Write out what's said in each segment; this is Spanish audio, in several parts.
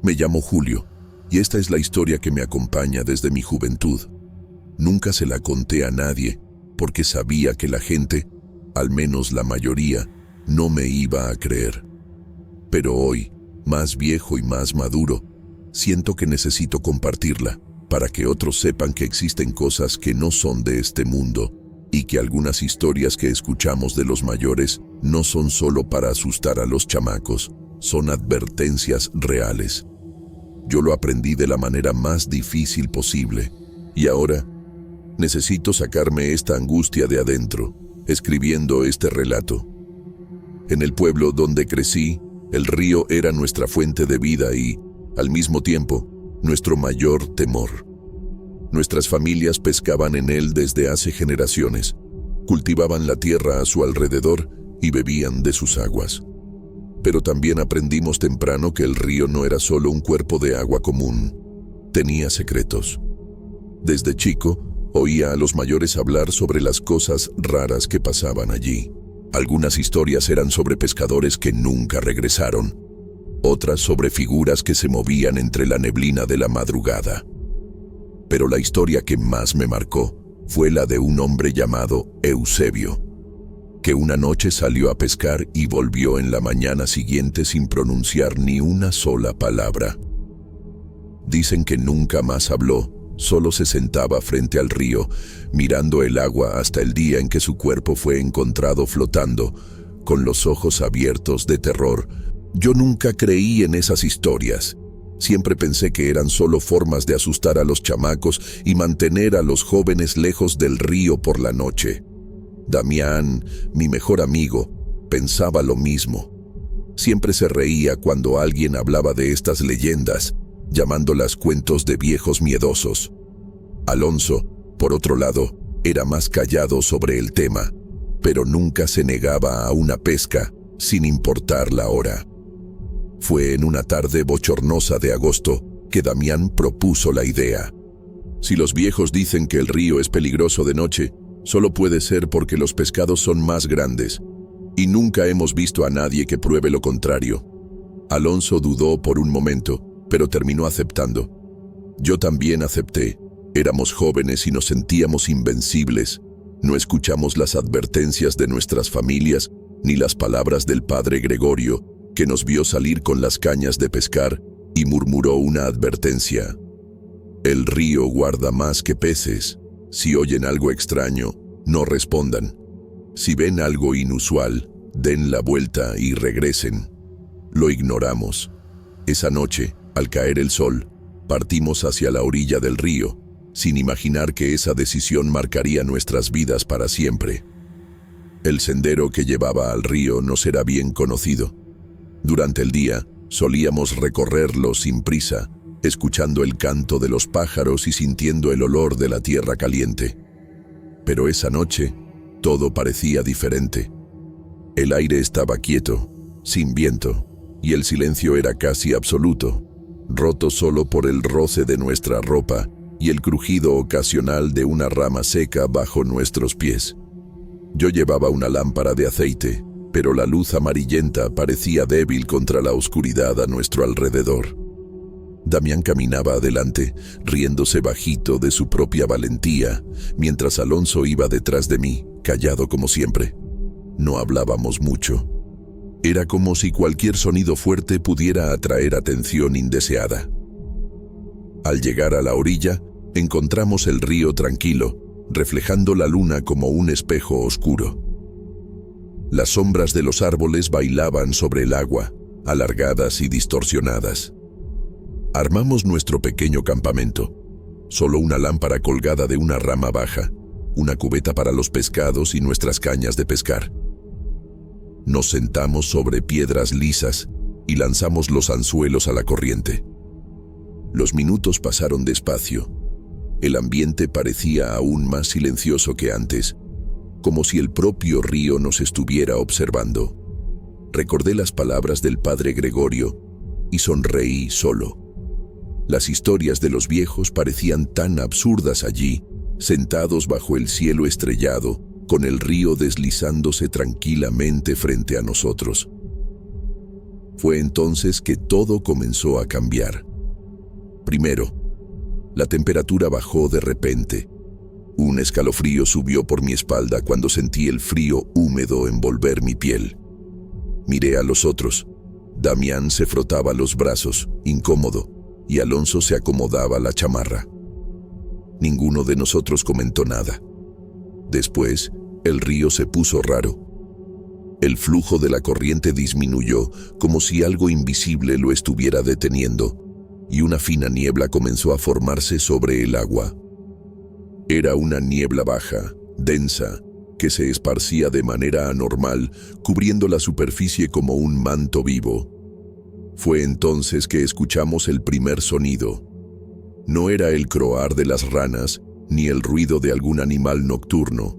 Me llamo Julio, y esta es la historia que me acompaña desde mi juventud. Nunca se la conté a nadie, porque sabía que la gente, al menos la mayoría, no me iba a creer. Pero hoy, más viejo y más maduro, siento que necesito compartirla, para que otros sepan que existen cosas que no son de este mundo, y que algunas historias que escuchamos de los mayores no son solo para asustar a los chamacos, son advertencias reales. Yo lo aprendí de la manera más difícil posible, y ahora necesito sacarme esta angustia de adentro, escribiendo este relato. En el pueblo donde crecí, el río era nuestra fuente de vida y, al mismo tiempo, nuestro mayor temor. Nuestras familias pescaban en él desde hace generaciones, cultivaban la tierra a su alrededor y bebían de sus aguas. Pero también aprendimos temprano que el río no era solo un cuerpo de agua común, tenía secretos. Desde chico, oía a los mayores hablar sobre las cosas raras que pasaban allí. Algunas historias eran sobre pescadores que nunca regresaron, otras sobre figuras que se movían entre la neblina de la madrugada. Pero la historia que más me marcó fue la de un hombre llamado Eusebio, que una noche salió a pescar y volvió en la mañana siguiente sin pronunciar ni una sola palabra. Dicen que nunca más habló, solo se sentaba frente al río, mirando el agua hasta el día en que su cuerpo fue encontrado flotando, con los ojos abiertos de terror. Yo nunca creí en esas historias. Siempre pensé que eran solo formas de asustar a los chamacos y mantener a los jóvenes lejos del río por la noche. Damián, mi mejor amigo, pensaba lo mismo. Siempre se reía cuando alguien hablaba de estas leyendas, llamándolas cuentos de viejos miedosos. Alonso, por otro lado, era más callado sobre el tema, pero nunca se negaba a una pesca, sin importar la hora. Fue en una tarde bochornosa de agosto que Damián propuso la idea. Si los viejos dicen que el río es peligroso de noche, solo puede ser porque los pescados son más grandes, y nunca hemos visto a nadie que pruebe lo contrario. Alonso dudó por un momento, pero terminó aceptando. Yo también acepté. Éramos jóvenes y nos sentíamos invencibles. No escuchamos las advertencias de nuestras familias, ni las palabras del padre Gregorio, que nos vio salir con las cañas de pescar y murmuró una advertencia. El río guarda más que peces. Si oyen algo extraño, no respondan. Si ven algo inusual, den la vuelta y regresen. Lo ignoramos. Esa noche, al caer el sol, partimos hacia la orilla del río, sin imaginar que esa decisión marcaría nuestras vidas para siempre. El sendero que llevaba al río nos era bien conocido. Durante el día, solíamos recorrerlo sin prisa, escuchando el canto de los pájaros y sintiendo el olor de la tierra caliente. Pero esa noche, todo parecía diferente. El aire estaba quieto, sin viento, y el silencio era casi absoluto, roto solo por el roce de nuestra ropa y el crujido ocasional de una rama seca bajo nuestros pies. Yo llevaba una lámpara de aceite, pero la luz amarillenta parecía débil contra la oscuridad a nuestro alrededor. Damián caminaba adelante, riéndose bajito de su propia valentía, mientras Alonso iba detrás de mí, callado como siempre. No hablábamos mucho. Era como si cualquier sonido fuerte pudiera atraer atención indeseada. Al llegar a la orilla, encontramos el río tranquilo, reflejando la luna como un espejo oscuro. Las sombras de los árboles bailaban sobre el agua, alargadas y distorsionadas. Armamos nuestro pequeño campamento. Solo una lámpara colgada de una rama baja, una cubeta para los pescados y nuestras cañas de pescar. Nos sentamos sobre piedras lisas y lanzamos los anzuelos a la corriente. Los minutos pasaron despacio. El ambiente parecía aún más silencioso que antes, como si el propio río nos estuviera observando. Recordé las palabras del padre Gregorio y sonreí solo. Las historias de los viejos parecían tan absurdas allí, sentados bajo el cielo estrellado, con el río deslizándose tranquilamente frente a nosotros. Fue entonces que todo comenzó a cambiar. Primero, la temperatura bajó de repente. Un escalofrío subió por mi espalda cuando sentí el frío húmedo envolver mi piel. Miré a los otros. Damián se frotaba los brazos, incómodo, y Alonso se acomodaba la chamarra. Ninguno de nosotros comentó nada. Después, el río se puso raro. El flujo de la corriente disminuyó, como si algo invisible lo estuviera deteniendo, y una fina niebla comenzó a formarse sobre el agua. Era una niebla baja, densa, que se esparcía de manera anormal, cubriendo la superficie como un manto vivo. Fue entonces que escuchamos el primer sonido. No era el croar de las ranas, ni el ruido de algún animal nocturno.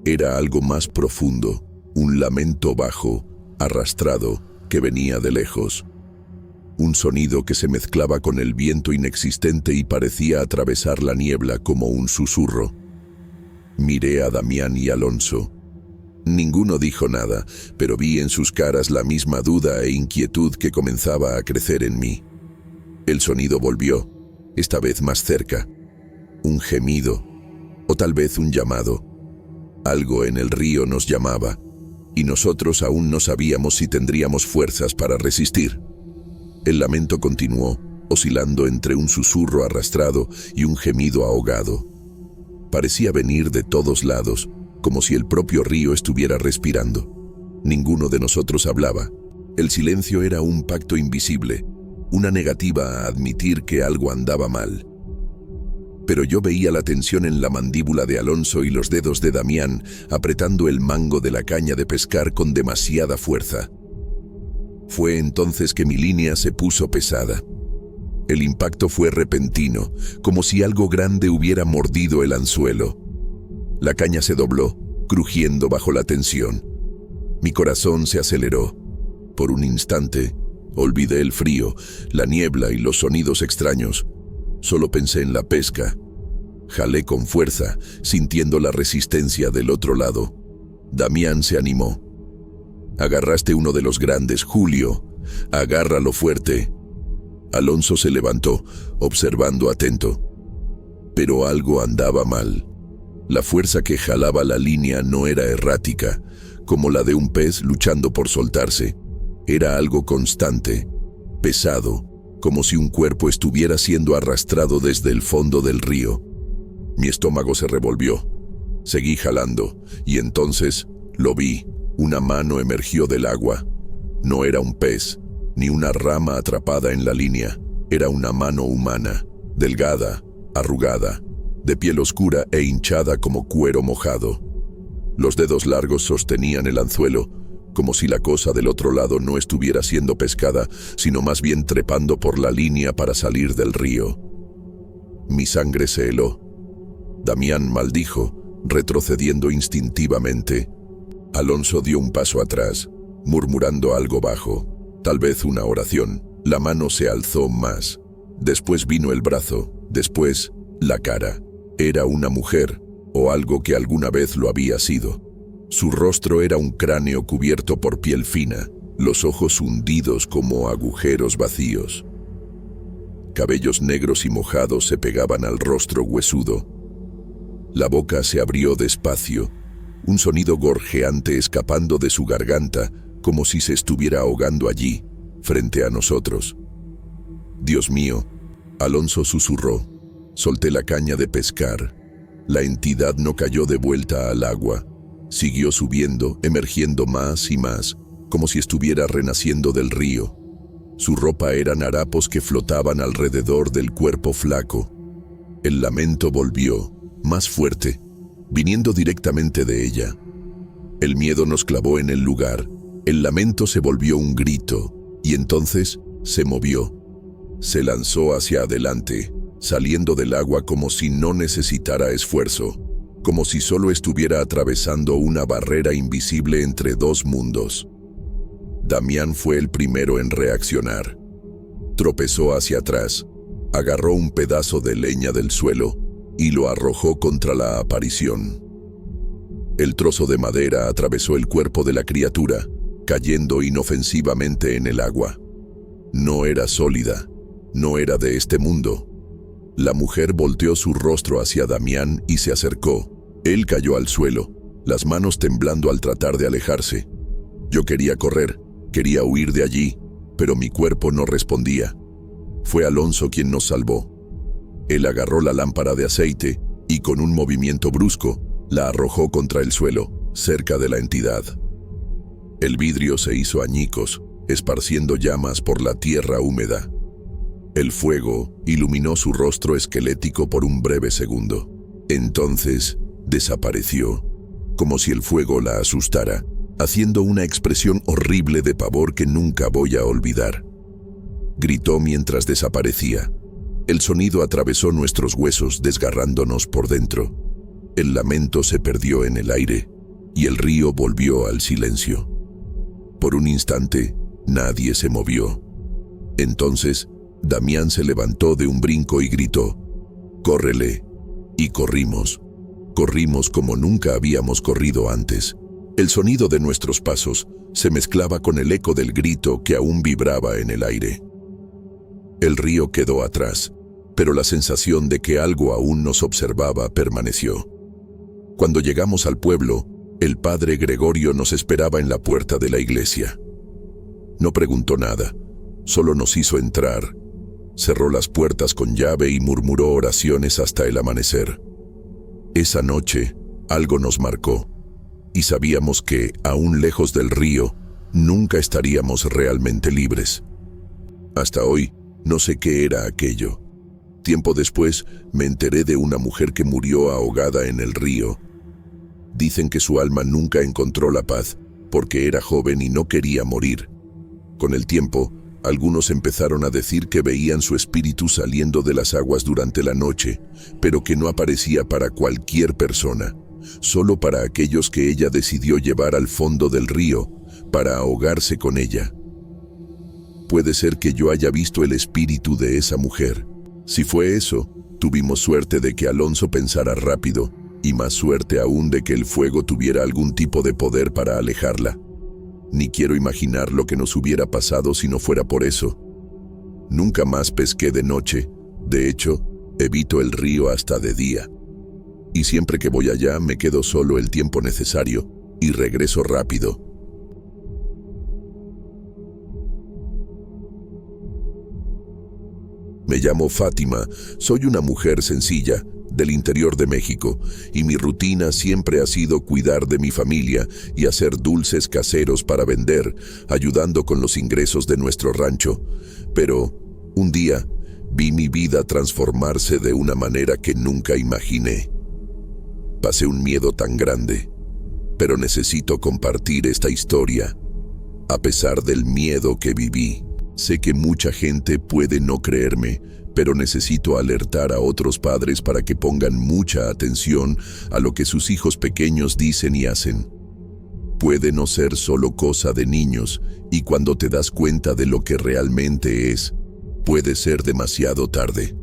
Era algo más profundo, un lamento bajo, arrastrado, que venía de lejos. Un sonido que se mezclaba con el viento inexistente y parecía atravesar la niebla como un susurro. Miré a Damián y Alonso. Ninguno dijo nada, pero vi en sus caras la misma duda e inquietud que comenzaba a crecer en mí. El sonido volvió, esta vez más cerca. Un gemido, o tal vez un llamado. Algo en el río nos llamaba, y nosotros aún no sabíamos si tendríamos fuerzas para resistir. El lamento continuó, oscilando entre un susurro arrastrado y un gemido ahogado. Parecía venir de todos lados, como si el propio río estuviera respirando. Ninguno de nosotros hablaba. El silencio era un pacto invisible, una negativa a admitir que algo andaba mal. Pero yo veía la tensión en la mandíbula de Alonso y los dedos de Damián apretando el mango de la caña de pescar con demasiada fuerza. Fue entonces que mi línea se puso pesada. El impacto fue repentino, como si algo grande hubiera mordido el anzuelo. La caña se dobló, crujiendo bajo la tensión. Mi corazón se aceleró. Por un instante, olvidé el frío, la niebla y los sonidos extraños. Solo pensé en la pesca. Jalé con fuerza, sintiendo la resistencia del otro lado. Damián se animó. «Agarraste uno de los grandes, Julio. Agárralo fuerte». Alonso se levantó, observando atento. Pero algo andaba mal. La fuerza que jalaba la línea no era errática, como la de un pez luchando por soltarse. Era algo constante, pesado, como si un cuerpo estuviera siendo arrastrado desde el fondo del río. Mi estómago se revolvió. Seguí jalando, y entonces lo vi. Una mano emergió del agua. No era un pez, ni una rama atrapada en la línea. Era una mano humana, delgada, arrugada, de piel oscura e hinchada como cuero mojado. Los dedos largos sostenían el anzuelo, como si la cosa del otro lado no estuviera siendo pescada, sino más bien trepando por la línea para salir del río. Mi sangre se heló. Damián maldijo, retrocediendo instintivamente. Alonso dio un paso atrás, murmurando algo bajo, tal vez una oración. La mano se alzó más. Después vino el brazo, después la cara. Era una mujer, o algo que alguna vez lo había sido. Su rostro era un cráneo cubierto por piel fina, los ojos hundidos como agujeros vacíos. Cabellos negros y mojados se pegaban al rostro huesudo. La boca se abrió despacio, un sonido gorjeante escapando de su garganta, como si se estuviera ahogando allí, frente a nosotros. «Dios mío», Alonso susurró. Solté la caña de pescar. La entidad no cayó de vuelta al agua. Siguió subiendo, emergiendo más y más, como si estuviera renaciendo del río. Su ropa eran harapos que flotaban alrededor del cuerpo flaco. El lamento volvió, más fuerte, viniendo directamente de ella. El miedo nos clavó en el lugar. El lamento se volvió un grito, y entonces se movió. Se lanzó hacia adelante, saliendo del agua como si no necesitara esfuerzo, como si solo estuviera atravesando una barrera invisible entre dos mundos. Damián fue el primero en reaccionar. Tropezó hacia atrás, agarró un pedazo de leña del suelo y lo arrojó contra la aparición. El trozo de madera atravesó el cuerpo de la criatura, cayendo inofensivamente en el agua. No era sólida, no era de este mundo. La mujer volteó su rostro hacia Damián y se acercó. Él cayó al suelo, las manos temblando al tratar de alejarse. Yo quería correr, quería huir de allí, pero mi cuerpo no respondía. Fue Alonso quien nos salvó. Él agarró la lámpara de aceite y con un movimiento brusco la arrojó contra el suelo, cerca de la entidad. El vidrio se hizo añicos, esparciendo llamas por la tierra húmeda. El fuego iluminó su rostro esquelético por un breve segundo. Entonces desapareció, como si el fuego la asustara, haciendo una expresión horrible de pavor que nunca voy a olvidar. Gritó mientras desaparecía. El sonido atravesó nuestros huesos, desgarrándonos por dentro. El lamento se perdió en el aire y el río volvió al silencio. Por un instante, nadie se movió. Entonces, Damián se levantó de un brinco y gritó: «¡Córrele!». Y corrimos. Corrimos como nunca habíamos corrido antes. El sonido de nuestros pasos se mezclaba con el eco del grito que aún vibraba en el aire. El río quedó atrás, pero la sensación de que algo aún nos observaba permaneció. Cuando llegamos al pueblo, el padre Gregorio nos esperaba en la puerta de la iglesia. No preguntó nada, solo nos hizo entrar. Cerró las puertas con llave y murmuró oraciones hasta el amanecer. Esa noche, algo nos marcó, y sabíamos que, aún lejos del río, nunca estaríamos realmente libres. Hasta hoy, no sé qué era aquello. Tiempo después, me enteré de una mujer que murió ahogada en el río. Dicen que su alma nunca encontró la paz, porque era joven y no quería morir. Con el tiempo, algunos empezaron a decir que veían su espíritu saliendo de las aguas durante la noche, pero que no aparecía para cualquier persona, solo para aquellos que ella decidió llevar al fondo del río, para ahogarse con ella. Puede ser que yo haya visto el espíritu de esa mujer. Si fue eso, tuvimos suerte de que Alonso pensara rápido, y más suerte aún de que el fuego tuviera algún tipo de poder para alejarla. Ni quiero imaginar lo que nos hubiera pasado si no fuera por eso. Nunca más pesqué de noche, de hecho, evito el río hasta de día. Y siempre que voy allá me quedo solo el tiempo necesario y regreso rápido. Me llamo Fátima, soy una mujer sencilla, del interior de México, y mi rutina siempre ha sido cuidar de mi familia y hacer dulces caseros para vender, ayudando con los ingresos de nuestro rancho. Pero, un día, vi mi vida transformarse de una manera que nunca imaginé. Pasé un miedo tan grande, pero necesito compartir esta historia. A pesar del miedo que viví, sé que mucha gente puede no creerme, pero necesito alertar a otros padres para que pongan mucha atención a lo que sus hijos pequeños dicen y hacen. Puede no ser solo cosa de niños, y cuando te das cuenta de lo que realmente es, puede ser demasiado tarde.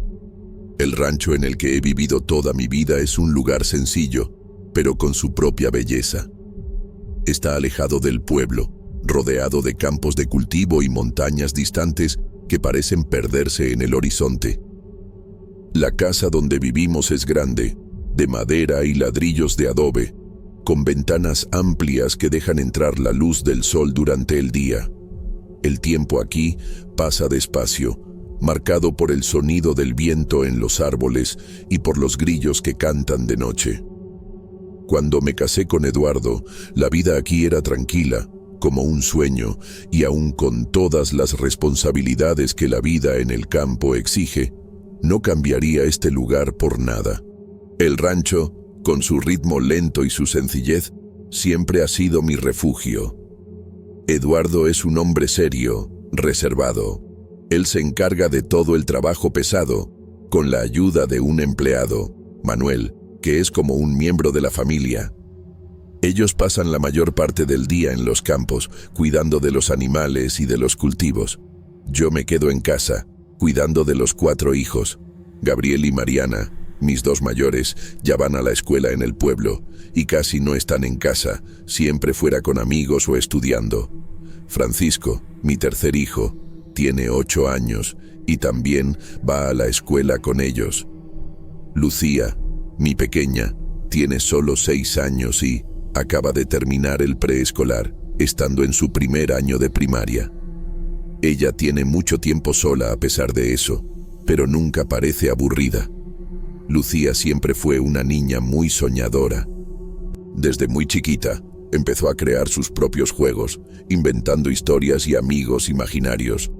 El rancho en el que he vivido toda mi vida es un lugar sencillo, pero con su propia belleza. Está alejado del pueblo, rodeado de campos de cultivo y montañas distantes que parecen perderse en el horizonte. La casa donde vivimos es grande, de madera y ladrillos de adobe, con ventanas amplias que dejan entrar la luz del sol durante el día. El tiempo aquí pasa despacio, marcado por el sonido del viento en los árboles y por los grillos que cantan de noche. Cuando me casé con Eduardo, la vida aquí era tranquila, como un sueño, y aún con todas las responsabilidades que la vida en el campo exige, no cambiaría este lugar por nada. El rancho, con su ritmo lento y su sencillez, siempre ha sido mi refugio. Eduardo es un hombre serio, reservado. Él se encarga de todo el trabajo pesado, con la ayuda de un empleado, Manuel, que es como un miembro de la familia. Ellos pasan la mayor parte del día en los campos, cuidando de los animales y de los cultivos. Yo me quedo en casa, cuidando de los 4 hijos. Gabriel y Mariana, mis 2 mayores, ya van a la escuela en el pueblo, y casi no están en casa, siempre fuera con amigos o estudiando. Francisco, mi tercer hijo, tiene 8 años y también va a la escuela con ellos. Lucía, mi pequeña, tiene solo 6 años y acaba de terminar el preescolar, estando en su primer año de primaria. Ella tiene mucho tiempo sola a pesar de eso, pero nunca parece aburrida. Lucía siempre fue una niña muy soñadora. Desde muy chiquita, empezó a crear sus propios juegos, inventando historias y amigos imaginarios.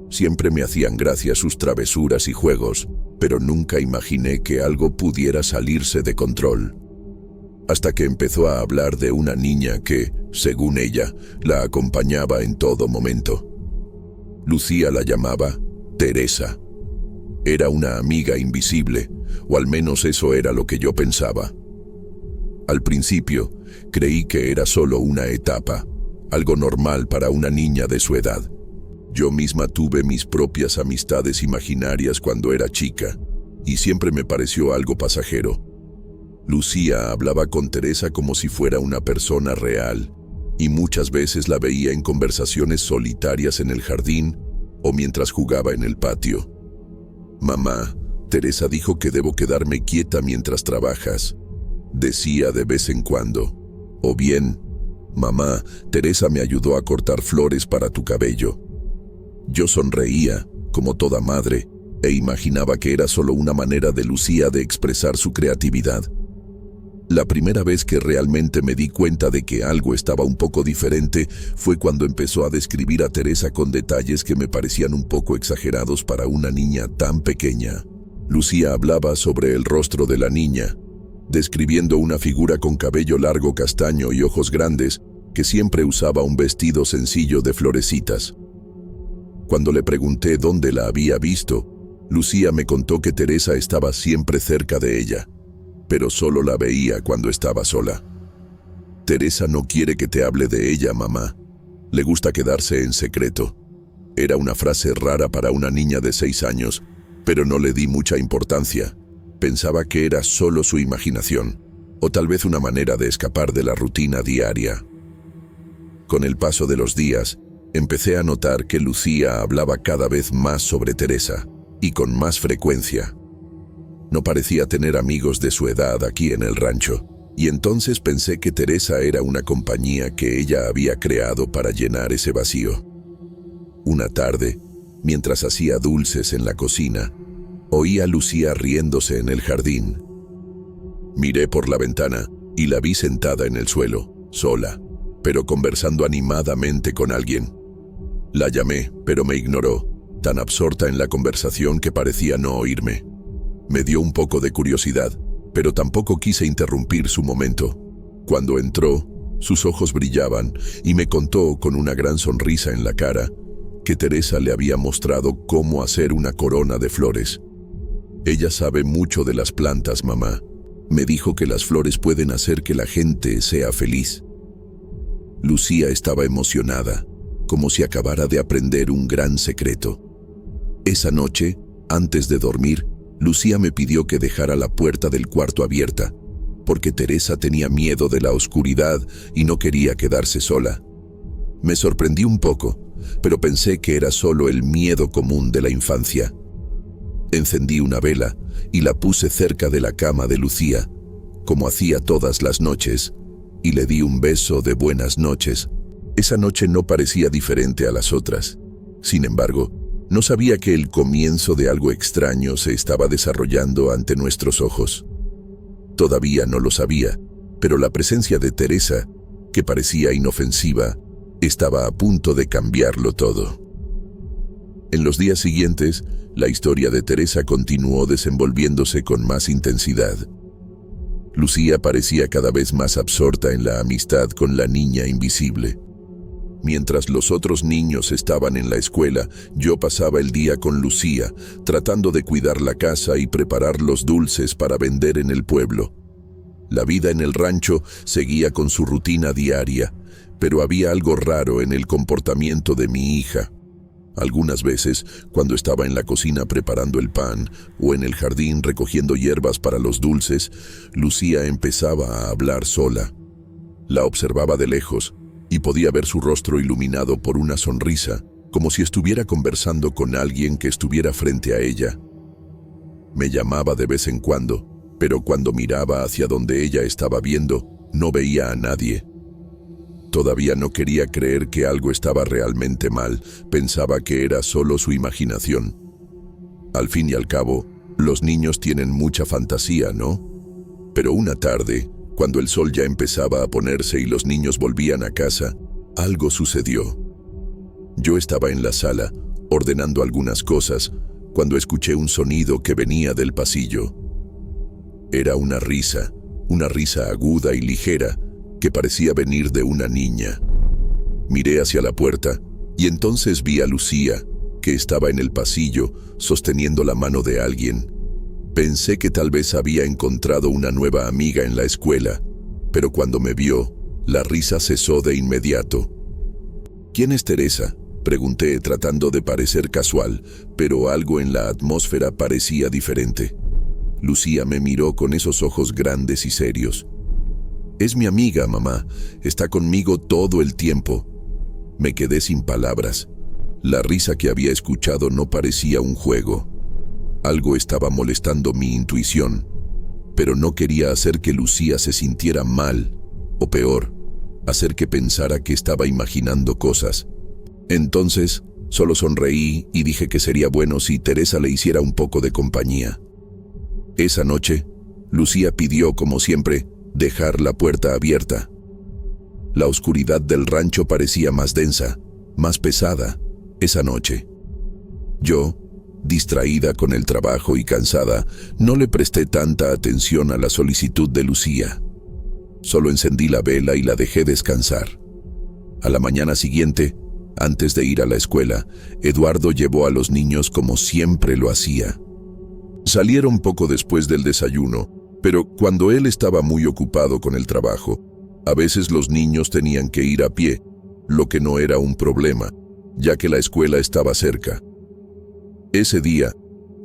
Siempre me hacían gracia sus travesuras y juegos, pero nunca imaginé que algo pudiera salirse de control. Hasta que empezó a hablar de una niña que, según ella, la acompañaba en todo momento. Lucía la llamaba Teresa. Era una amiga invisible, o al menos eso era lo que yo pensaba. Al principio, creí que era solo una etapa, algo normal para una niña de su edad. Yo misma tuve mis propias amistades imaginarias cuando era chica, y siempre me pareció algo pasajero. Lucía hablaba con Teresa como si fuera una persona real, y muchas veces la veía en conversaciones solitarias en el jardín o mientras jugaba en el patio. «Mamá, Teresa dijo que debo quedarme quieta mientras trabajas», decía de vez en cuando. O bien, «Mamá, Teresa me ayudó a cortar flores para tu cabello». Yo sonreía, como toda madre, e imaginaba que era solo una manera de Lucía de expresar su creatividad. La primera vez que realmente me di cuenta de que algo estaba un poco diferente fue cuando empezó a describir a Teresa con detalles que me parecían un poco exagerados para una niña tan pequeña. Lucía hablaba sobre el rostro de la niña, describiendo una figura con cabello largo castaño y ojos grandes que siempre usaba un vestido sencillo de florecitas. Cuando le pregunté dónde la había visto, Lucía me contó que Teresa estaba siempre cerca de ella, pero solo la veía cuando estaba sola. «Teresa no quiere que te hable de ella, mamá. Le gusta quedarse en secreto». Era una frase rara para una niña de 6 años, pero no le di mucha importancia. Pensaba que era solo su imaginación, o tal vez una manera de escapar de la rutina diaria. Con el paso de los días, empecé a notar que Lucía hablaba cada vez más sobre Teresa, y con más frecuencia. No parecía tener amigos de su edad aquí en el rancho, y entonces pensé que Teresa era una compañía que ella había creado para llenar ese vacío. Una tarde, mientras hacía dulces en la cocina, oí a Lucía riéndose en el jardín. Miré por la ventana y la vi sentada en el suelo, sola, pero conversando animadamente con alguien. La llamé, pero me ignoró, tan absorta en la conversación que parecía no oírme. Me dio un poco de curiosidad, pero tampoco quise interrumpir su momento. Cuando entró, sus ojos brillaban y me contó con una gran sonrisa en la cara que Teresa le había mostrado cómo hacer una corona de flores. «Ella sabe mucho de las plantas, mamá. Me dijo que las flores pueden hacer que la gente sea feliz». Lucía estaba emocionada, como si acabara de aprender un gran secreto. Esa noche, antes de dormir, Lucía me pidió que dejara la puerta del cuarto abierta, porque Teresa tenía miedo de la oscuridad y no quería quedarse sola. Me sorprendí un poco, pero pensé que era solo el miedo común de la infancia. Encendí una vela y la puse cerca de la cama de Lucía, como hacía todas las noches, y le di un beso de buenas noches. Esa noche no parecía diferente a las otras. Sin embargo, no sabía que el comienzo de algo extraño se estaba desarrollando ante nuestros ojos. Todavía no lo sabía, pero la presencia de Teresa, que parecía inofensiva, estaba a punto de cambiarlo todo. En los días siguientes, la historia de Teresa continuó desenvolviéndose con más intensidad. Lucía parecía cada vez más absorta en la amistad con la niña invisible. Mientras los otros niños estaban en la escuela, yo pasaba el día con Lucía, tratando de cuidar la casa y preparar los dulces para vender en el pueblo. La vida en el rancho seguía con su rutina diaria, pero había algo raro en el comportamiento de mi hija. Algunas veces, cuando estaba en la cocina preparando el pan o en el jardín recogiendo hierbas para los dulces, Lucía empezaba a hablar sola. La observaba de lejos, y podía ver su rostro iluminado por una sonrisa, como si estuviera conversando con alguien que estuviera frente a ella. Me llamaba de vez en cuando, pero cuando miraba hacia donde ella estaba viendo, no veía a nadie. Todavía no quería creer que algo estaba realmente mal, pensaba que era solo su imaginación. Al fin y al cabo, los niños tienen mucha fantasía, ¿no? Pero una tarde, cuando el sol ya empezaba a ponerse y los niños volvían a casa, algo sucedió. Yo estaba en la sala, ordenando algunas cosas, cuando escuché un sonido que venía del pasillo. Era una risa aguda y ligera, que parecía venir de una niña. Miré hacia la puerta, y entonces vi a Lucía, que estaba en el pasillo, sosteniendo la mano de alguien. Pensé que tal vez había encontrado una nueva amiga en la escuela, pero cuando me vio, la risa cesó de inmediato. ¿Quién es Teresa?, pregunté tratando de parecer casual, pero algo en la atmósfera parecía diferente. Lucía me miró con esos ojos grandes y serios. «Es mi amiga, mamá. Está conmigo todo el tiempo». Me quedé sin palabras. La risa que había escuchado no parecía un juego. Algo estaba molestando mi intuición, pero no quería hacer que Lucía se sintiera mal, o peor, hacer que pensara que estaba imaginando cosas. Entonces, solo sonreí y dije que sería bueno si Teresa le hiciera un poco de compañía. Esa noche, Lucía pidió, como siempre, dejar la puerta abierta. La oscuridad del rancho parecía más densa, más pesada, esa noche. Yo, distraída con el trabajo y cansada, no le presté tanta atención a la solicitud de Lucía. Solo encendí la vela y la dejé descansar. A la mañana siguiente, antes de ir a la escuela, Eduardo llevó a los niños como siempre lo hacía. Salieron poco después del desayuno, pero cuando él estaba muy ocupado con el trabajo, a veces los niños tenían que ir a pie, lo que no era un problema, ya que la escuela estaba cerca. Ese día,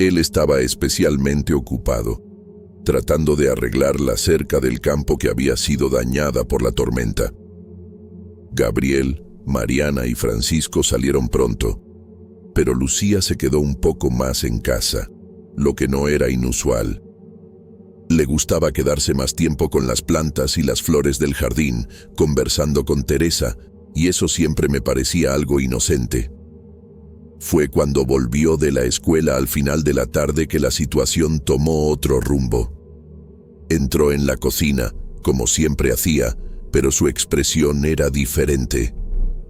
él estaba especialmente ocupado, tratando de arreglar la cerca del campo que había sido dañada por la tormenta. Gabriel, Mariana y Francisco salieron pronto, pero Lucía se quedó un poco más en casa, lo que no era inusual. Le gustaba quedarse más tiempo con las plantas y las flores del jardín, conversando con Teresa, y eso siempre me parecía algo inocente. Fue cuando volvió de la escuela al final de la tarde que la situación tomó otro rumbo. Entró en la cocina, como siempre hacía, pero su expresión era diferente.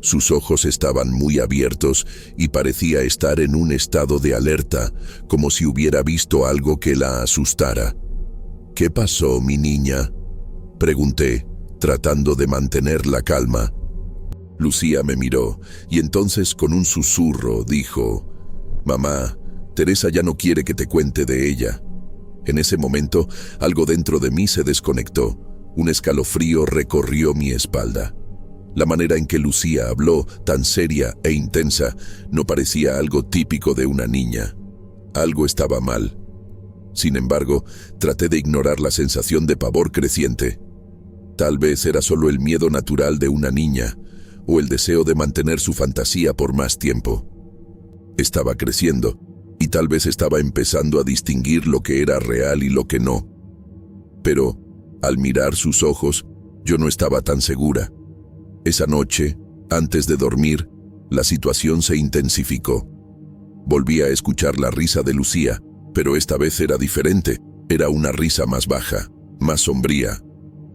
Sus ojos estaban muy abiertos y parecía estar en un estado de alerta, como si hubiera visto algo que la asustara. «¿Qué pasó, mi niña?», pregunté, tratando de mantener la calma. Lucía me miró y entonces con un susurro dijo: «Mamá, Teresa ya no quiere que te cuente de ella». En ese momento, algo dentro de mí se desconectó. Un escalofrío recorrió mi espalda. La manera en que Lucía habló, tan seria e intensa, no parecía algo típico de una niña. Algo estaba mal. Sin embargo, traté de ignorar la sensación de pavor creciente. Tal vez era solo el miedo natural de una niña, o el deseo de mantener su fantasía por más tiempo. Estaba creciendo, y tal vez estaba empezando a distinguir lo que era real y lo que no. Pero, al mirar sus ojos, yo no estaba tan segura. Esa noche, antes de dormir, la situación se intensificó. Volví a escuchar la risa de Lucía, pero esta vez era diferente. Era una risa más baja, más sombría.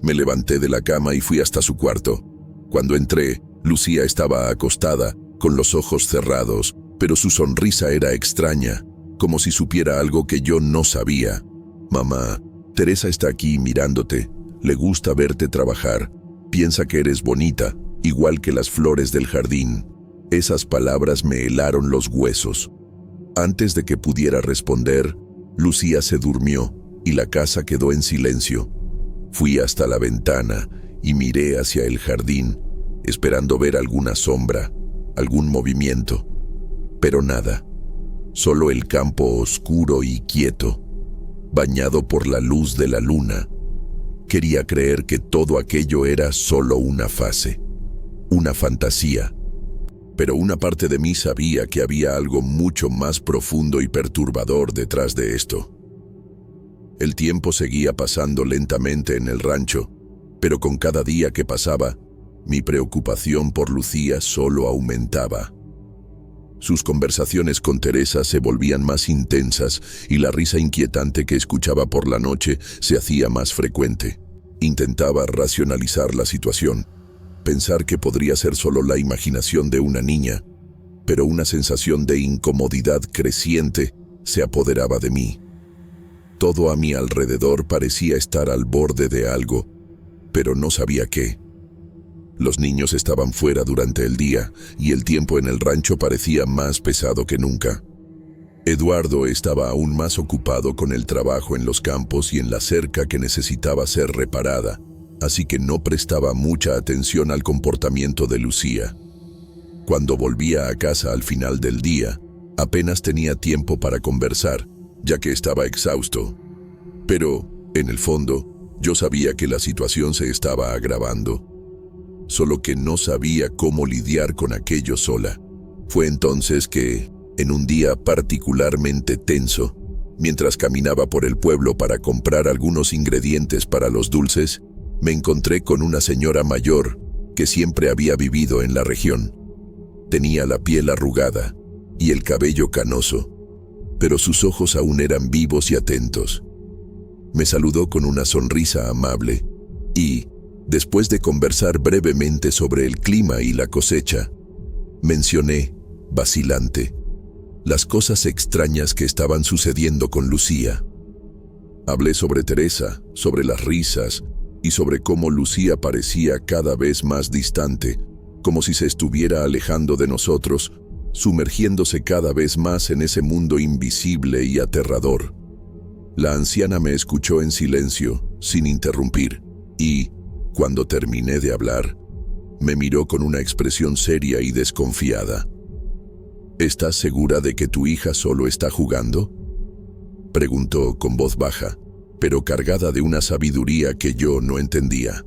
Me levanté de la cama y fui hasta su cuarto. Cuando entré, Lucía estaba acostada, con los ojos cerrados, pero su sonrisa era extraña, como si supiera algo que yo no sabía. «Mamá, Teresa está aquí mirándote. Le gusta verte trabajar. Piensa que eres bonita, igual que las flores del jardín». Esas palabras me helaron los huesos. Antes de que pudiera responder, Lucía se durmió y la casa quedó en silencio. Fui hasta la ventana y miré hacia el jardín, esperando ver alguna sombra, algún movimiento. Pero nada, solo el campo oscuro y quieto, bañado por la luz de la luna. Quería creer que todo aquello era solo una fase. una fantasía. Pero una parte de mí sabía que había algo mucho más profundo y perturbador detrás de esto. El tiempo seguía pasando lentamente en el rancho, pero con cada día que pasaba, mi preocupación por Lucía solo aumentaba. Sus conversaciones con Teresa se volvían más intensas y la risa inquietante que escuchaba por la noche se hacía más frecuente. Intentaba racionalizar la situación, pensar que podría ser solo la imaginación de una niña, pero una sensación de incomodidad creciente se apoderaba de mí. Todo a mi alrededor parecía estar al borde de algo, pero no sabía qué. Los niños estaban fuera durante el día y el tiempo en el rancho parecía más pesado que nunca. Eduardo estaba aún más ocupado con el trabajo en los campos y en la cerca que necesitaba ser reparada, así que no prestaba mucha atención al comportamiento de Lucía. Cuando volvía a casa al final del día, apenas tenía tiempo para conversar, ya que estaba exhausto. Pero, en el fondo, yo sabía que la situación se estaba agravando. Solo que no sabía cómo lidiar con aquello sola. Fue entonces que, en un día particularmente tenso, mientras caminaba por el pueblo para comprar algunos ingredientes para los dulces, me encontré con una señora mayor que siempre había vivido en la región. Tenía la piel arrugada y el cabello canoso, pero sus ojos aún eran vivos y atentos. Me saludó con una sonrisa amable y, después de conversar brevemente sobre el clima y la cosecha, mencioné, vacilante, las cosas extrañas que estaban sucediendo con Lucía. Hablé sobre Teresa, sobre las risas y sobre cómo Lucía parecía cada vez más distante, como si se estuviera alejando de nosotros, sumergiéndose cada vez más en ese mundo invisible y aterrador. La anciana me escuchó en silencio, sin interrumpir, y, cuando terminé de hablar, me miró con una expresión seria y desconfiada. ¿Estás segura de que tu hija solo está jugando?, preguntó con voz baja, pero cargada de una sabiduría que yo no entendía.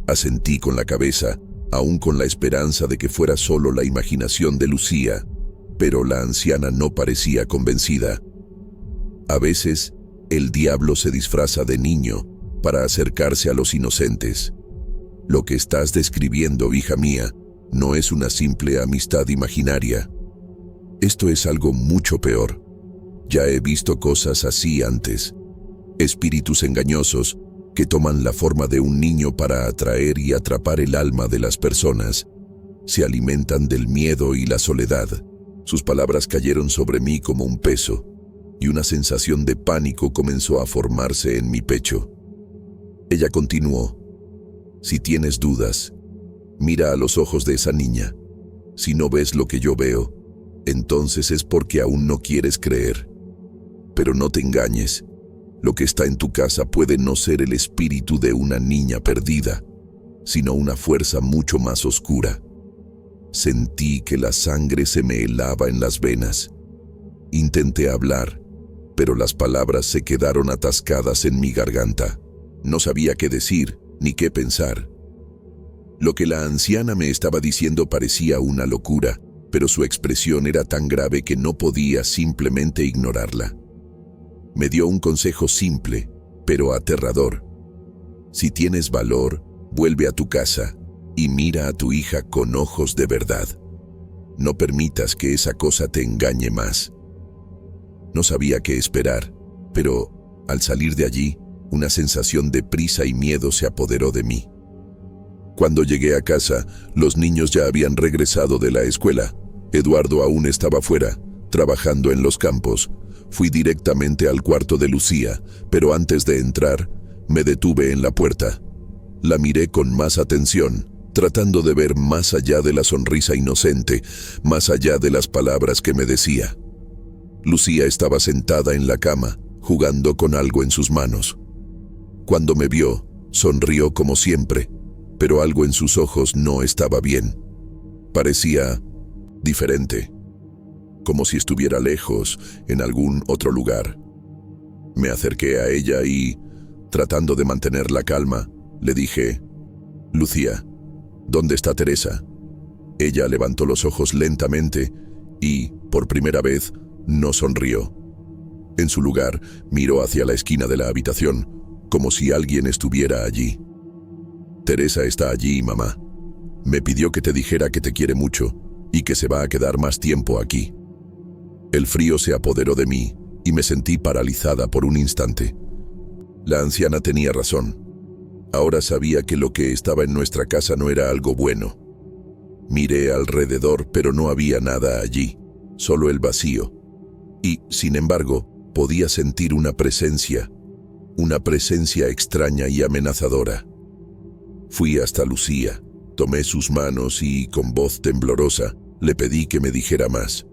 Asentí con la cabeza, aún con la esperanza de que fuera solo la imaginación de Lucía, pero la anciana no parecía convencida. A veces, el diablo se disfraza de niño para acercarse a los inocentes. Lo que estás describiendo, hija mía, no es una simple amistad imaginaria. Esto es algo mucho peor. Ya he visto cosas así antes. Espíritus engañosos que toman la forma de un niño para atraer y atrapar el alma de las personas. Se alimentan del miedo y la soledad. Sus palabras cayeron sobre mí como un peso, y una sensación de pánico comenzó a formarse en mi pecho. Ella continuó: si tienes dudas, mira a los ojos de esa niña. Si no ves lo que yo veo, entonces es porque aún no quieres creer. Pero no te engañes, lo que está en tu casa puede no ser el espíritu de una niña perdida, sino una fuerza mucho más oscura. Sentí que la sangre se me helaba en las venas. Intenté hablar, pero las palabras se quedaron atascadas en mi garganta. No sabía qué decir, ni qué pensar. Lo que la anciana me estaba diciendo parecía una locura, pero su expresión era tan grave que no podía simplemente ignorarla. Me dio un consejo simple, pero aterrador. Si tienes valor, vuelve a tu casa y mira a tu hija con ojos de verdad. No permitas que esa cosa te engañe más. No sabía qué esperar, pero, al salir de allí, una sensación de prisa y miedo se apoderó de mí. Cuando llegué a casa, los niños ya habían regresado de la escuela. Eduardo aún estaba fuera, trabajando en los campos. Fui directamente al cuarto de Lucía, pero antes de entrar, me detuve en la puerta. La miré con más atención, tratando de ver más allá de la sonrisa inocente, más allá de las palabras que me decía. Lucía estaba sentada en la cama, jugando con algo en sus manos. Cuando me vio, sonrió como siempre, pero algo en sus ojos no estaba bien. Parecía diferente, como si estuviera lejos, en algún otro lugar. Me acerqué a ella y, tratando de mantener la calma, le dije: Lucía, ¿Dónde está Teresa? Ella levantó los ojos lentamente y, por primera vez, no sonrió. En su lugar, miró hacia la esquina de la habitación, como si alguien estuviera allí. Teresa está allí, mamá. Me pidió que te dijera que te quiere mucho y que se va a quedar más tiempo aquí. El frío se apoderó de mí y me sentí paralizada por un instante. La anciana tenía razón. Ahora sabía que lo que estaba en nuestra casa no era algo bueno. Miré alrededor, pero no había nada allí, solo el vacío. Y, sin embargo, podía sentir una presencia extraña y amenazadora. Fui hasta Lucía, tomé sus manos y, con voz temblorosa, le pedí que me dijera más.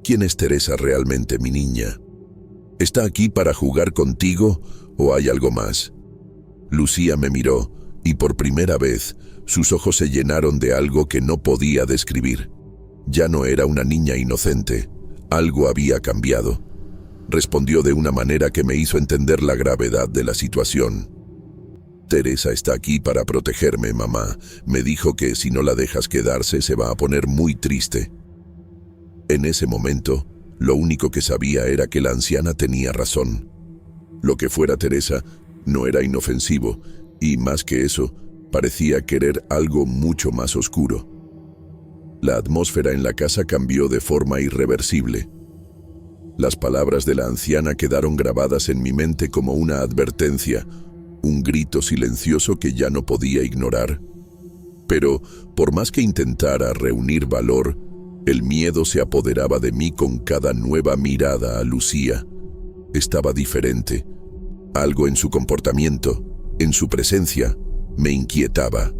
¿Quién es Teresa realmente, mi niña? ¿Está aquí para jugar contigo o hay algo más? Lucía me miró y por primera vez sus ojos se llenaron de algo que no podía describir. Ya no era una niña inocente, algo había cambiado. Respondió de una manera que me hizo entender la gravedad de la situación. Teresa está aquí para protegerme, mamá. Me dijo que si no la dejas quedarse se va a poner muy triste. En ese momento, lo único que sabía era que la anciana tenía razón. Lo que fuera Teresa no era inofensivo, y más que eso, parecía querer algo mucho más oscuro. La atmósfera en la casa cambió de forma irreversible. Las palabras de la anciana quedaron grabadas en mi mente como una advertencia, un grito silencioso que ya no podía ignorar. Pero, por más que intentara reunir valor, el miedo se apoderaba de mí con cada nueva mirada a Lucía. Estaba diferente. Algo en su comportamiento, en su presencia, me inquietaba,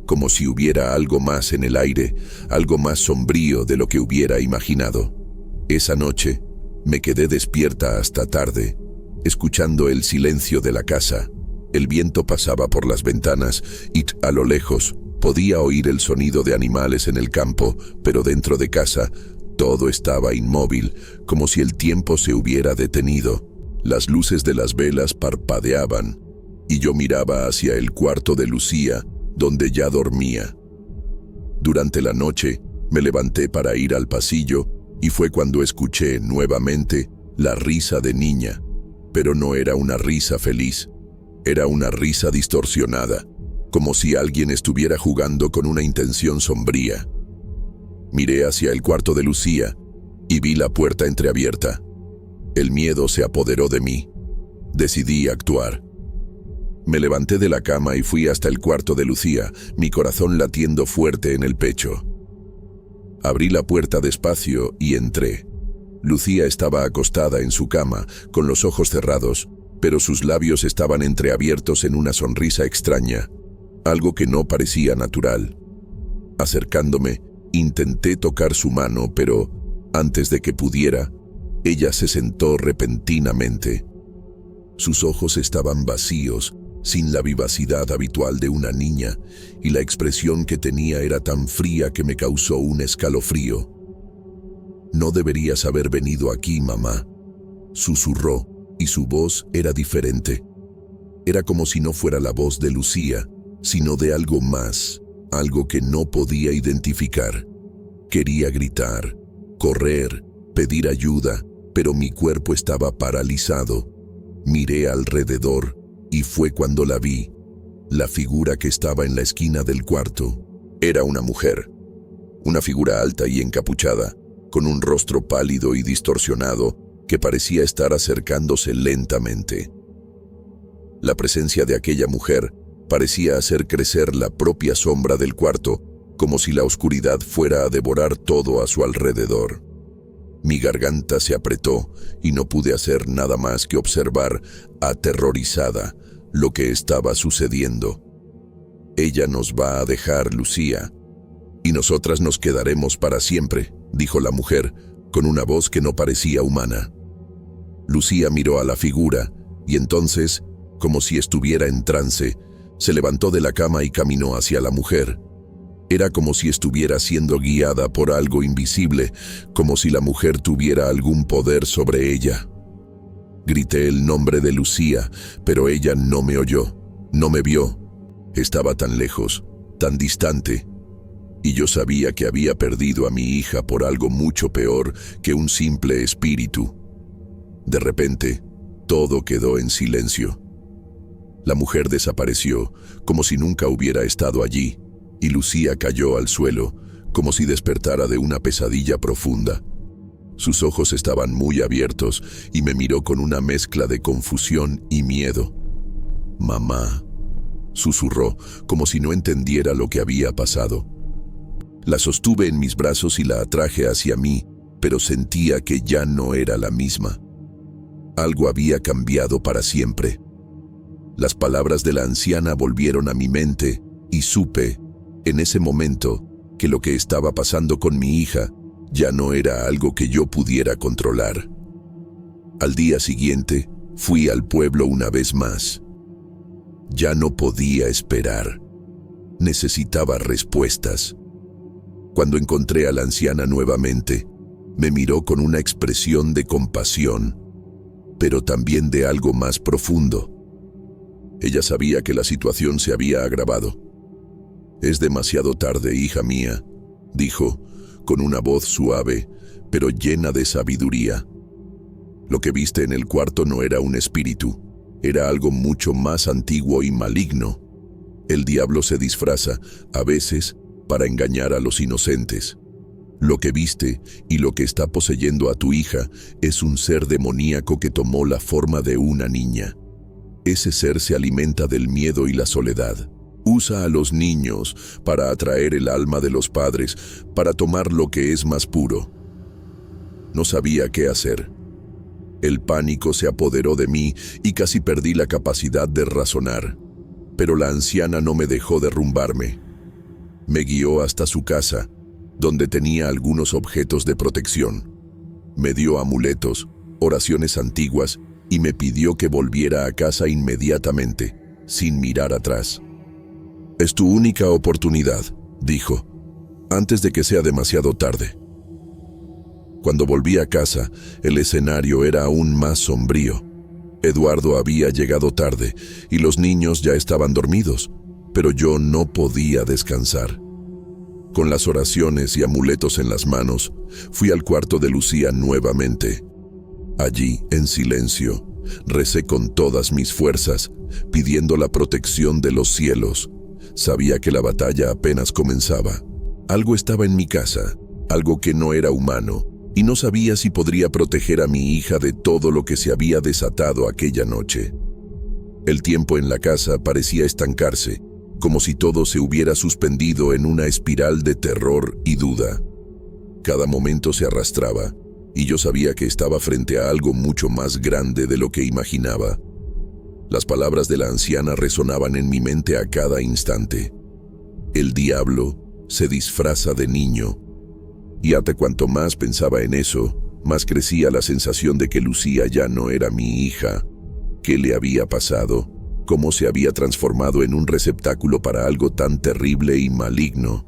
como si hubiera algo más en el aire, algo más sombrío de lo que hubiera imaginado. Esa noche, me quedé despierta hasta tarde, escuchando el silencio de la casa. El viento pasaba por las ventanas y, a lo lejos, podía oír el sonido de animales en el campo, pero dentro de casa, todo estaba inmóvil, como si el tiempo se hubiera detenido. Las luces de las velas parpadeaban, y yo miraba hacia el cuarto de Lucía, donde ya dormía. Durante la noche, me levanté para ir al pasillo, y fue cuando escuché nuevamente la risa de niña, pero no era una risa feliz, era una risa distorsionada, como si alguien estuviera jugando con una intención sombría. Miré hacia el cuarto de Lucía y vi la puerta entreabierta. El miedo se apoderó de mí. Decidí actuar. Me levanté de la cama y fui hasta el cuarto de Lucía, mi corazón latiendo fuerte en el pecho. Abrí la puerta despacio y entré. Lucía estaba acostada en su cama, con los ojos cerrados, pero sus labios estaban entreabiertos en una sonrisa extraña, algo que no parecía natural. Acercándome, intenté tocar su mano, pero, antes de que pudiera, ella se sentó repentinamente. Sus ojos estaban vacíos, sin la vivacidad habitual de una niña, y la expresión que tenía era tan fría que me causó un escalofrío. «No deberías haber venido aquí, mamá», susurró, y su voz era diferente. Era como si no fuera la voz de Lucía, sino de algo más, algo que no podía identificar. Quería gritar, correr, pedir ayuda, pero mi cuerpo estaba paralizado. Miré alrededor y fue cuando la vi. La figura que estaba en la esquina del cuarto era una mujer, una figura alta y encapuchada, con un rostro pálido y distorsionado que parecía estar acercándose lentamente. La presencia de aquella mujer parecía hacer crecer la propia sombra del cuarto, como si la oscuridad fuera a devorar todo a su alrededor. Mi garganta se apretó y no pude hacer nada más que observar, aterrorizada, lo que estaba sucediendo. «Ella nos va a dejar, Lucía, y nosotras nos quedaremos para siempre», dijo la mujer, con una voz que no parecía humana. Lucía miró a la figura, y entonces, como si estuviera en trance, se levantó de la cama y caminó hacia la mujer. Era como si estuviera siendo guiada por algo invisible, como si la mujer tuviera algún poder sobre ella. Grité el nombre de Lucía, pero ella no me oyó, no me vio. Estaba tan lejos, tan distante, y yo sabía que había perdido a mi hija por algo mucho peor que un simple espíritu. De repente, todo quedó en silencio. La mujer desapareció, como si nunca hubiera estado allí, y Lucía cayó al suelo, como si despertara de una pesadilla profunda. Sus ojos estaban muy abiertos y me miró con una mezcla de confusión y miedo. «Mamá», susurró, como si no entendiera lo que había pasado. La sostuve en mis brazos y la atraje hacia mí, pero sentía que ya no era la misma. Algo había cambiado para siempre. Las palabras de la anciana volvieron a mi mente y supe, en ese momento, que lo que estaba pasando con mi hija ya no era algo que yo pudiera controlar. Al día siguiente, fui al pueblo una vez más. Ya no podía esperar. Necesitaba respuestas. Cuando encontré a la anciana nuevamente, me miró con una expresión de compasión, pero también de algo más profundo. Ella sabía que la situación se había agravado. «Es demasiado tarde, hija mía», dijo, con una voz suave, pero llena de sabiduría. «Lo que viste en el cuarto no era un espíritu, era algo mucho más antiguo y maligno. El diablo se disfraza, a veces, para engañar a los inocentes. Lo que viste y lo que está poseyendo a tu hija es un ser demoníaco que tomó la forma de una niña. Ese ser se alimenta del miedo y la soledad. Usa a los niños para atraer el alma de los padres, para tomar lo que es más puro». No sabía qué hacer. El pánico se apoderó de mí y casi perdí la capacidad de razonar. Pero la anciana no me dejó derrumbarme. Me guió hasta su casa, donde tenía algunos objetos de protección. Me dio amuletos, oraciones antiguas y me pidió que volviera a casa inmediatamente, sin mirar atrás. «Es tu única oportunidad», dijo, «antes de que sea demasiado tarde». Cuando volví a casa, el escenario era aún más sombrío. Eduardo había llegado tarde y los niños ya estaban dormidos, pero yo no podía descansar. Con las oraciones y amuletos en las manos, fui al cuarto de Lucía nuevamente. Allí, en silencio, recé con todas mis fuerzas, pidiendo la protección de los cielos. Sabía que la batalla apenas comenzaba. Algo estaba en mi casa, algo que no era humano, y no sabía si podría proteger a mi hija de todo lo que se había desatado aquella noche. El tiempo en la casa parecía estancarse, como si todo se hubiera suspendido en una espiral de terror y duda. Cada momento se arrastraba, y yo sabía que estaba frente a algo mucho más grande de lo que imaginaba. Las palabras de la anciana resonaban en mi mente a cada instante. El diablo se disfraza de niño. Y hasta cuanto más pensaba en eso, más crecía la sensación de que Lucía ya no era mi hija. ¿Qué le había pasado? ¿Cómo se había transformado en un receptáculo para algo tan terrible y maligno?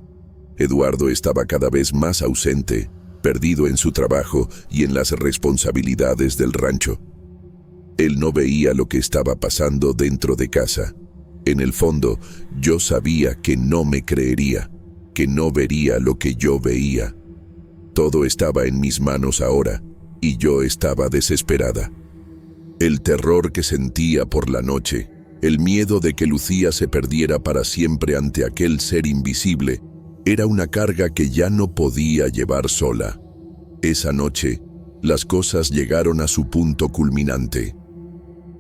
Eduardo estaba cada vez más ausente, perdido en su trabajo y en las responsabilidades del rancho. Él no veía lo que estaba pasando dentro de casa. En el fondo, yo sabía que no me creería, que no vería lo que yo veía. Todo estaba en mis manos ahora, y yo estaba desesperada. El terror que sentía por la noche, el miedo de que Lucía se perdiera para siempre ante aquel ser invisible, era una carga que ya no podía llevar sola. Esa noche, las cosas llegaron a su punto culminante.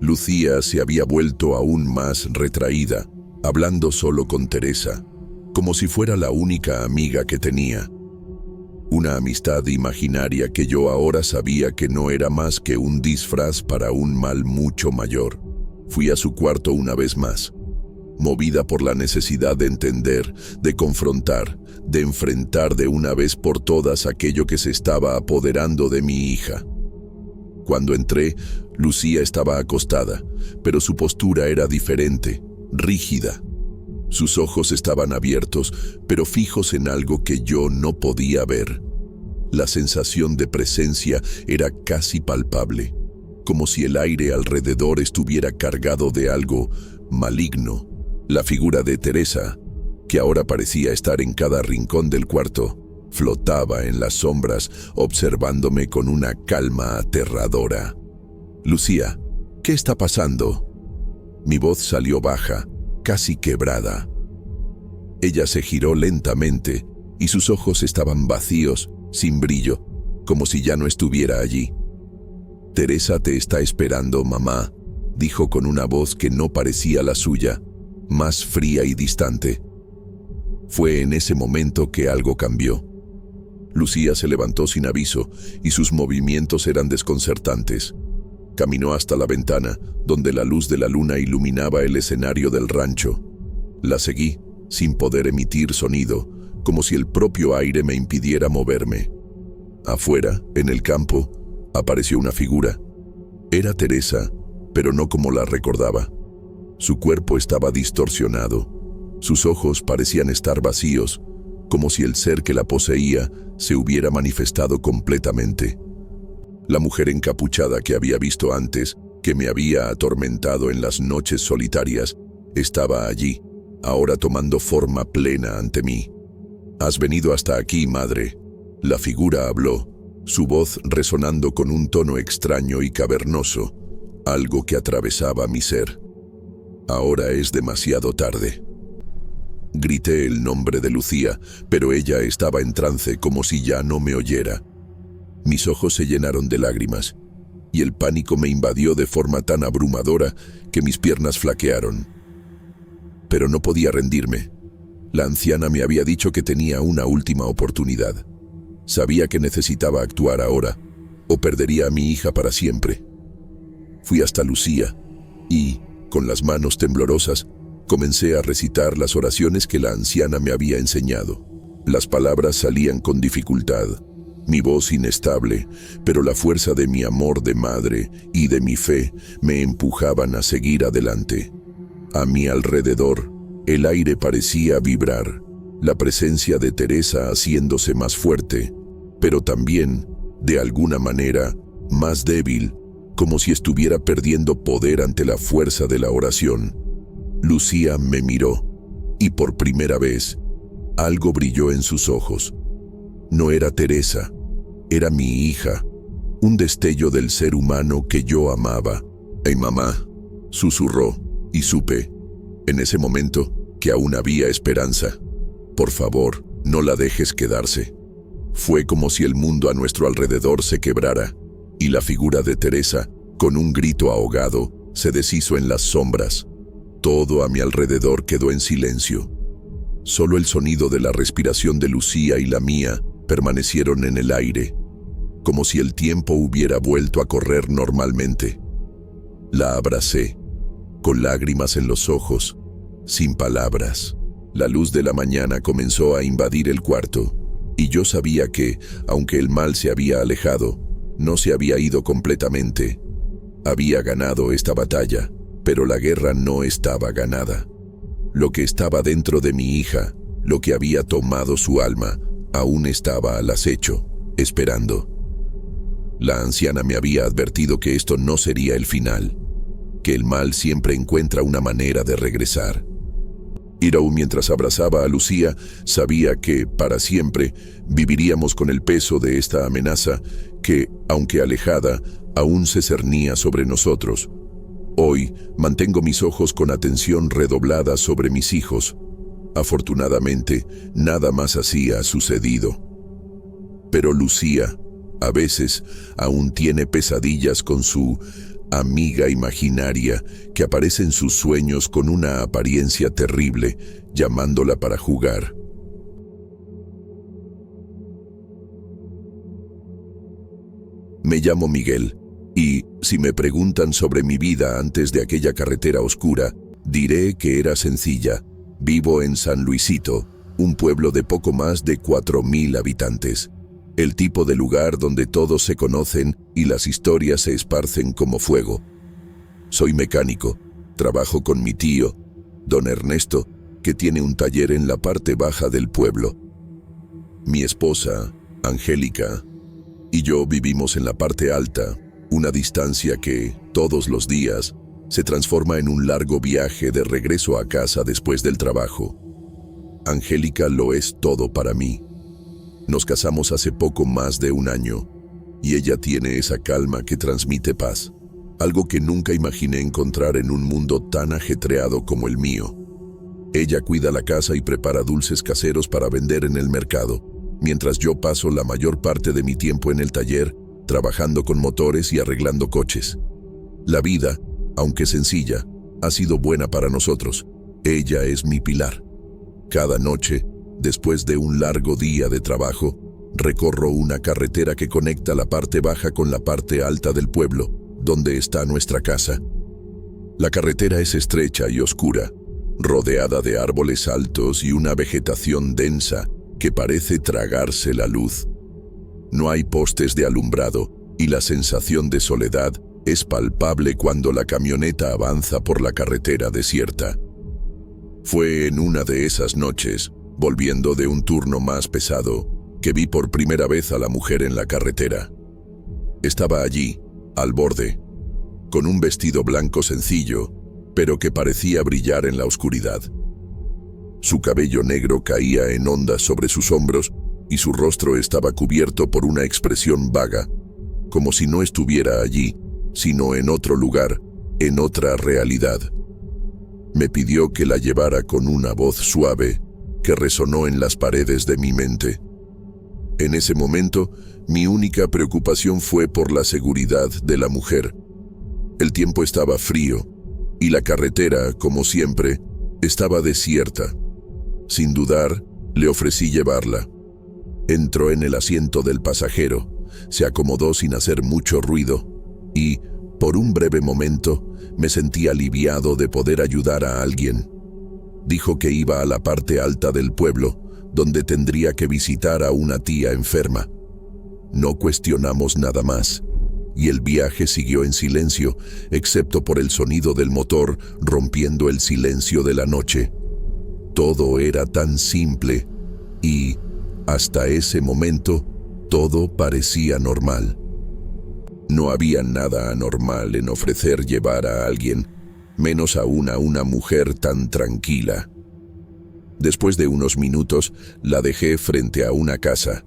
Lucía se había vuelto aún más retraída, hablando solo con Teresa, como si fuera la única amiga que tenía. Una amistad imaginaria que yo ahora sabía que no era más que un disfraz para un mal mucho mayor. Fui a su cuarto una vez más, movida por la necesidad de entender, de confrontar, de enfrentar de una vez por todas aquello que se estaba apoderando de mi hija. Cuando entré, Lucía estaba acostada, pero su postura era diferente, rígida. Sus ojos estaban abiertos, pero fijos en algo que yo no podía ver. La sensación de presencia era casi palpable, como si el aire alrededor estuviera cargado de algo maligno. La figura de Teresa, que ahora parecía estar en cada rincón del cuarto, flotaba en las sombras, observándome con una calma aterradora. «Lucía, ¿qué está pasando?». Mi voz salió baja, casi quebrada. Ella se giró lentamente y sus ojos estaban vacíos, sin brillo, como si ya no estuviera allí. «Teresa te está esperando, mamá», dijo con una voz que no parecía la suya, más fría y distante. Fue en ese momento que algo cambió. Lucía se levantó sin aviso y sus movimientos eran desconcertantes. Caminó hasta la ventana, donde la luz de la luna iluminaba el escenario del rancho. La seguí, sin poder emitir sonido, como si el propio aire me impidiera moverme. Afuera, en el campo, apareció una figura. Era Teresa, pero no como la recordaba. Su cuerpo estaba distorsionado. Sus ojos parecían estar vacíos, como si el ser que la poseía se hubiera manifestado completamente. La mujer encapuchada que había visto antes, que me había atormentado en las noches solitarias, estaba allí, ahora tomando forma plena ante mí. «Has venido hasta aquí, madre». La figura habló, su voz resonando con un tono extraño y cavernoso, algo que atravesaba mi ser. «Ahora es demasiado tarde». Grité el nombre de Lucía, pero ella estaba en trance como si ya no me oyera. Mis ojos se llenaron de lágrimas, y el pánico me invadió de forma tan abrumadora que mis piernas flaquearon. Pero no podía rendirme. La anciana me había dicho que tenía una última oportunidad. Sabía que necesitaba actuar ahora, o perdería a mi hija para siempre. Fui hasta Lucía, y, con las manos temblorosas, comencé a recitar las oraciones que la anciana me había enseñado. Las palabras salían con dificultad, mi voz inestable, pero la fuerza de mi amor de madre y de mi fe me empujaban a seguir adelante. A mi alrededor, el aire parecía vibrar, la presencia de Teresa haciéndose más fuerte, pero también, de alguna manera, más débil, como si estuviera perdiendo poder ante la fuerza de la oración. Lucía me miró, y por primera vez, algo brilló en sus ojos. No era Teresa, era mi hija, un destello del ser humano que yo amaba. «Hey, mamá», susurró, y supe, en ese momento, que aún había esperanza. «Por favor, no la dejes quedarse». Fue como si el mundo a nuestro alrededor se quebrara, y la figura de Teresa, con un grito ahogado, se deshizo en las sombras. Todo a mi alrededor quedó en silencio. Solo el sonido de la respiración de Lucía y la mía permanecieron en el aire, como si el tiempo hubiera vuelto a correr normalmente. La abracé, con lágrimas en los ojos, sin palabras. La luz de la mañana comenzó a invadir el cuarto, y yo sabía que, aunque el mal se había alejado, no se había ido completamente. Había ganado esta batalla, pero la guerra no estaba ganada. Lo que estaba dentro de mi hija, lo que había tomado su alma, aún estaba al acecho, esperando. La anciana me había advertido que esto no sería el final, que el mal siempre encuentra una manera de regresar. Irau, mientras abrazaba a Lucía, sabía que, para siempre, viviríamos con el peso de esta amenaza que, aunque alejada, aún se cernía sobre nosotros. Hoy mantengo mis ojos con atención redoblada sobre mis hijos. Afortunadamente, nada más así ha sucedido. Pero Lucía, a veces, aún tiene pesadillas con su amiga imaginaria que aparece en sus sueños con una apariencia terrible, llamándola para jugar. Me llamo Miguel. Y, si me preguntan sobre mi vida antes de aquella carretera oscura, diré que era sencilla. Vivo en San Luisito, un pueblo de poco más de 4,000 habitantes. El tipo de lugar donde todos se conocen y las historias se esparcen como fuego. Soy mecánico, trabajo con mi tío, don Ernesto, que tiene un taller en la parte baja del pueblo. Mi esposa, Angélica, y yo vivimos en la parte alta, una distancia que, todos los días, se transforma en un largo viaje de regreso a casa después del trabajo. Angélica lo es todo para mí. Nos casamos hace poco más de un año y ella tiene esa calma que transmite paz, algo que nunca imaginé encontrar en un mundo tan ajetreado como el mío. Ella cuida la casa y prepara dulces caseros para vender en el mercado, mientras yo paso la mayor parte de mi tiempo en el taller, trabajando con motores y arreglando coches. La vida, aunque sencilla, ha sido buena para nosotros. Ella es mi pilar. Cada noche, después de un largo día de trabajo, recorro una carretera que conecta la parte baja con la parte alta del pueblo, donde está nuestra casa. La carretera es estrecha y oscura, rodeada de árboles altos y una vegetación densa que parece tragarse la luz. No hay postes de alumbrado y la sensación de soledad es palpable cuando la camioneta avanza por la carretera desierta. Fue en una de esas noches, volviendo de un turno más pesado, que vi por primera vez a la mujer en la carretera. Estaba allí, al borde, con un vestido blanco sencillo, pero que parecía brillar en la oscuridad. Su cabello negro caía en ondas sobre sus hombros y su rostro estaba cubierto por una expresión vaga, como si no estuviera allí, sino en otro lugar, en otra realidad. Me pidió que la llevara con una voz suave que resonó en las paredes de mi mente. En ese momento, mi única preocupación fue por la seguridad de la mujer. El tiempo estaba frío y la carretera, como siempre, estaba desierta. Sin dudar, le ofrecí llevarla. Entró en el asiento del pasajero, se acomodó sin hacer mucho ruido y, por un breve momento, me sentí aliviado de poder ayudar a alguien. Dijo que iba a la parte alta del pueblo, donde tendría que visitar a una tía enferma. No cuestionamos nada más, y el viaje siguió en silencio, excepto por el sonido del motor rompiendo el silencio de la noche. Todo era tan simple, y, hasta ese momento, todo parecía normal. No había nada anormal en ofrecer llevar a alguien, menos aún a una mujer tan tranquila. Después de unos minutos, la dejé frente a una casa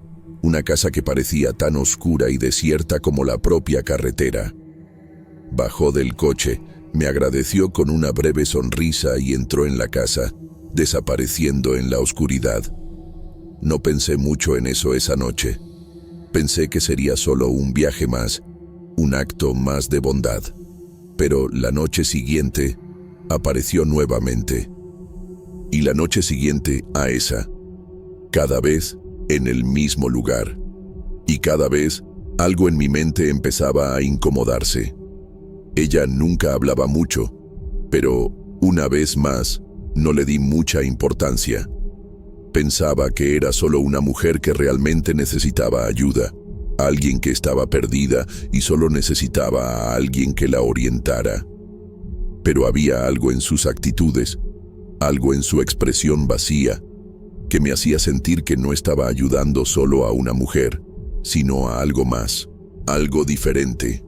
que parecía tan oscura y desierta como la propia carretera. Bajó del coche, me agradeció con una breve sonrisa y entró en la casa, desapareciendo en la oscuridad. No pensé mucho en eso esa noche. Pensé que sería solo un viaje más, un acto más de bondad. Pero la noche siguiente apareció nuevamente. Y la noche siguiente a esa. Cada vez en el mismo lugar. Y cada vez algo en mi mente empezaba a incomodarse. Ella nunca hablaba mucho, pero una vez más no le di mucha importancia. Pensaba que era solo una mujer que realmente necesitaba ayuda, alguien que estaba perdida y solo necesitaba a alguien que la orientara. Pero había algo en sus actitudes, algo en su expresión vacía, que me hacía sentir que no estaba ayudando solo a una mujer, sino a algo más, algo diferente.